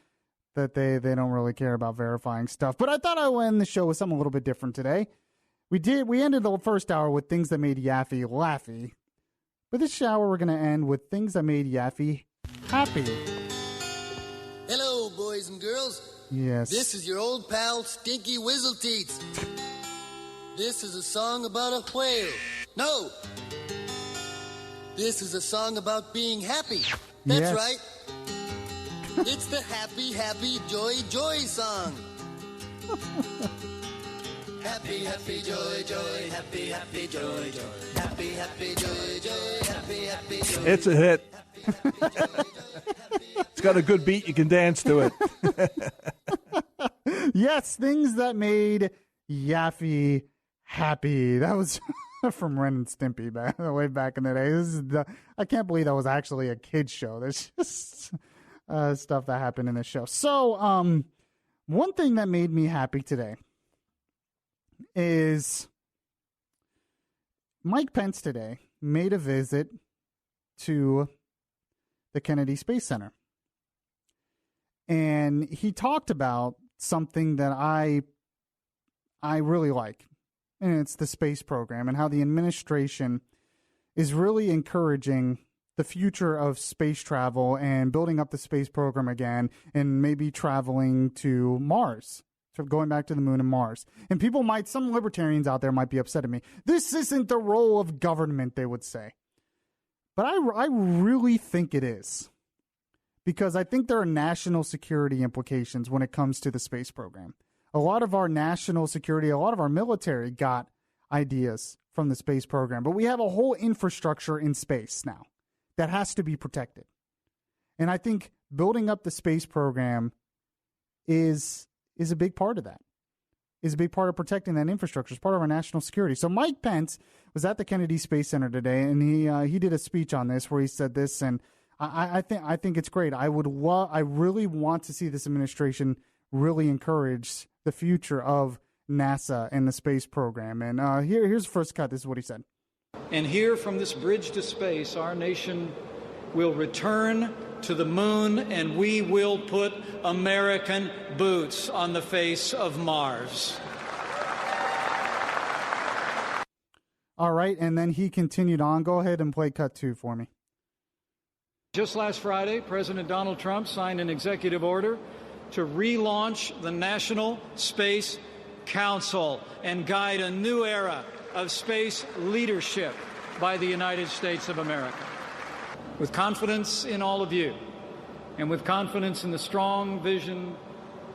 Speaker 1: that they don't really care about verifying stuff. But I thought I would end the show with something a little bit different today. We ended the first hour with things that made Yaffee laughy. But this hour we're going to end with things that made Yaffee happy.
Speaker 13: Hello, boys and girls.
Speaker 1: Yes.
Speaker 13: This is your old pal, Stinky Whizzleteats. This is a song about a whale. No. This is a song about being happy. That's
Speaker 1: yes.
Speaker 13: right. It's the happy, happy, joy, joy song. Happy, happy, joy, joy, happy, happy, joy, joy, happy, happy, joy, joy, happy, happy, joy.
Speaker 2: It's a hit. It's got a good beat. You can dance to it.
Speaker 1: Yes, things that made Yaffee happy. That was from Ren and Stimpy way back in the day. I can't believe that was actually a kid's show. There's just stuff that happened in this show. So, one thing that made me happy today is Mike Pence today made a visit to the Kennedy Space Center. And he talked about something that I really like, and it's the space program and how the administration is really encouraging the future of space travel and building up the space program again, and maybe traveling to Mars, so going back to the moon and Mars. And some libertarians out there might be upset at me. This isn't the role of government, they would say. But I really think it is, because I think there are national security implications when it comes to the space program. A lot of our national security, a lot of our military got ideas from the space program, but we have a whole infrastructure in space now that has to be protected. And I think building up the space program is a big part of that, is a big part of protecting that infrastructure. It's part of our national security. So Mike Pence was at the Kennedy Space Center today, and he did a speech on this where he said this, and I think it's great. I really want to see this administration really encourage the future of NASA and the space program. And here's the first cut. This is what he said.
Speaker 14: And here from this bridge to space, our nation will return to the moon, and we will put American boots on the face of Mars.
Speaker 1: All right, and then he continued on. Go ahead and play cut 2 for me.
Speaker 14: Just last Friday, President Donald Trump signed an executive order to relaunch the National Space Council and guide a new era of space leadership by the United States of America. With confidence in all of you, and with confidence in the strong vision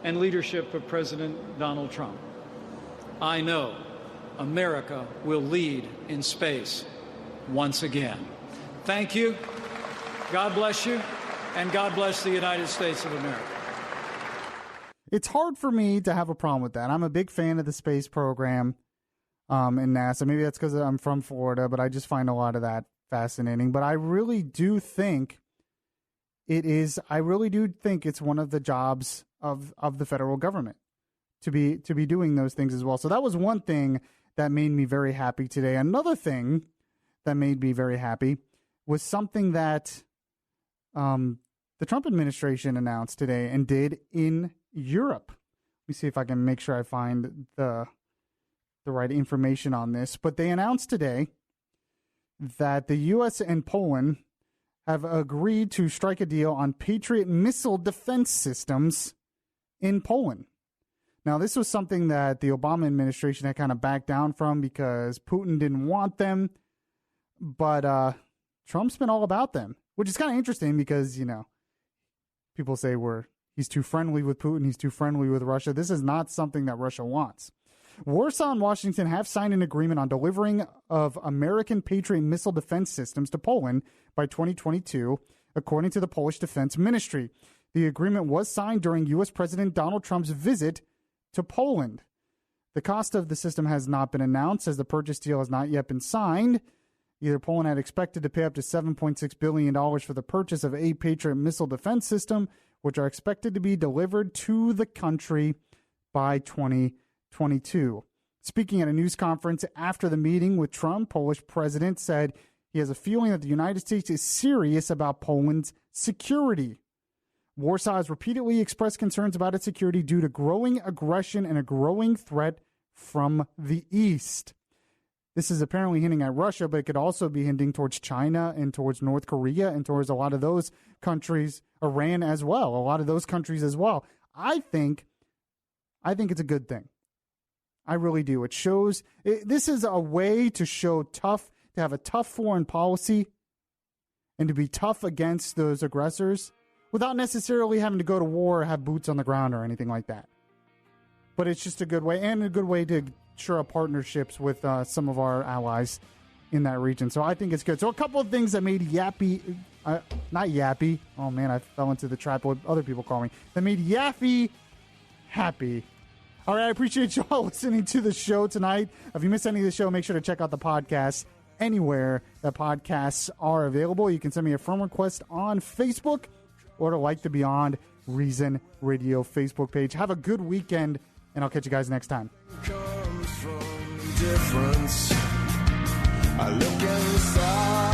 Speaker 14: and leadership of President Donald Trump, I know America will lead in space once again. Thank you. God bless you, and God bless the United States of America.
Speaker 1: It's hard for me to have a problem with that. I'm a big fan of the space program in NASA. Maybe that's because I'm from Florida, but I just find a lot of that fascinating. But I really do think it's one of the jobs of the federal government to be doing those things as well. So that was one thing that made me very happy today. Another thing that made me very happy was something that the Trump administration announced today and did in Europe. Let me see if I can make sure I find the right information on this. But they announced today that the U.S. and Poland have agreed to strike a deal on Patriot missile defense systems in Poland. Now, this was something that the Obama administration had kind of backed down from because Putin didn't want them, but Trump's been all about them, which is kind of interesting because, you know, people say he's too friendly with Putin, he's too friendly with Russia. This is not something that Russia wants. Warsaw and Washington have signed an agreement on delivering of American Patriot missile defense systems to Poland by 2022, according to the Polish Defense Ministry. The agreement was signed during U.S. President Donald Trump's visit to Poland. The cost of the system has not been announced as the purchase deal has not yet been signed. Either Poland had expected to pay up to $7.6 billion for the purchase of a Patriot missile defense system, which are expected to be delivered to the country by 2022. Speaking at a news conference after the meeting with Trump, Polish president said he has a feeling that the United States is serious about Poland's security. Warsaw has repeatedly expressed concerns about its security due to growing aggression and a growing threat from the East. This is apparently hinting at Russia, but it could also be hinting towards China and towards North Korea and towards a lot of those countries, Iran as well, a lot of those countries as well. I think it's a good thing. I really do. It shows, this is a way to show to have a tough foreign policy and to be tough against those aggressors without necessarily having to go to war or have boots on the ground or anything like that. But it's just a good way, and a good way to shore up partnerships with some of our allies in that region. So I think it's good. So a couple of things that made Yappy, not Yappy, oh man, I fell into the trap what other people call me, that made Yaffee happy. All right, I appreciate you all listening to the show tonight. If you missed any of the show, make sure to check out the podcast anywhere that podcasts are available. You can send me a friend request on Facebook or to like the Beyond Reason Radio Facebook page. Have a good weekend, and I'll catch you guys next time.
Speaker 13: Comes from difference. I look inside.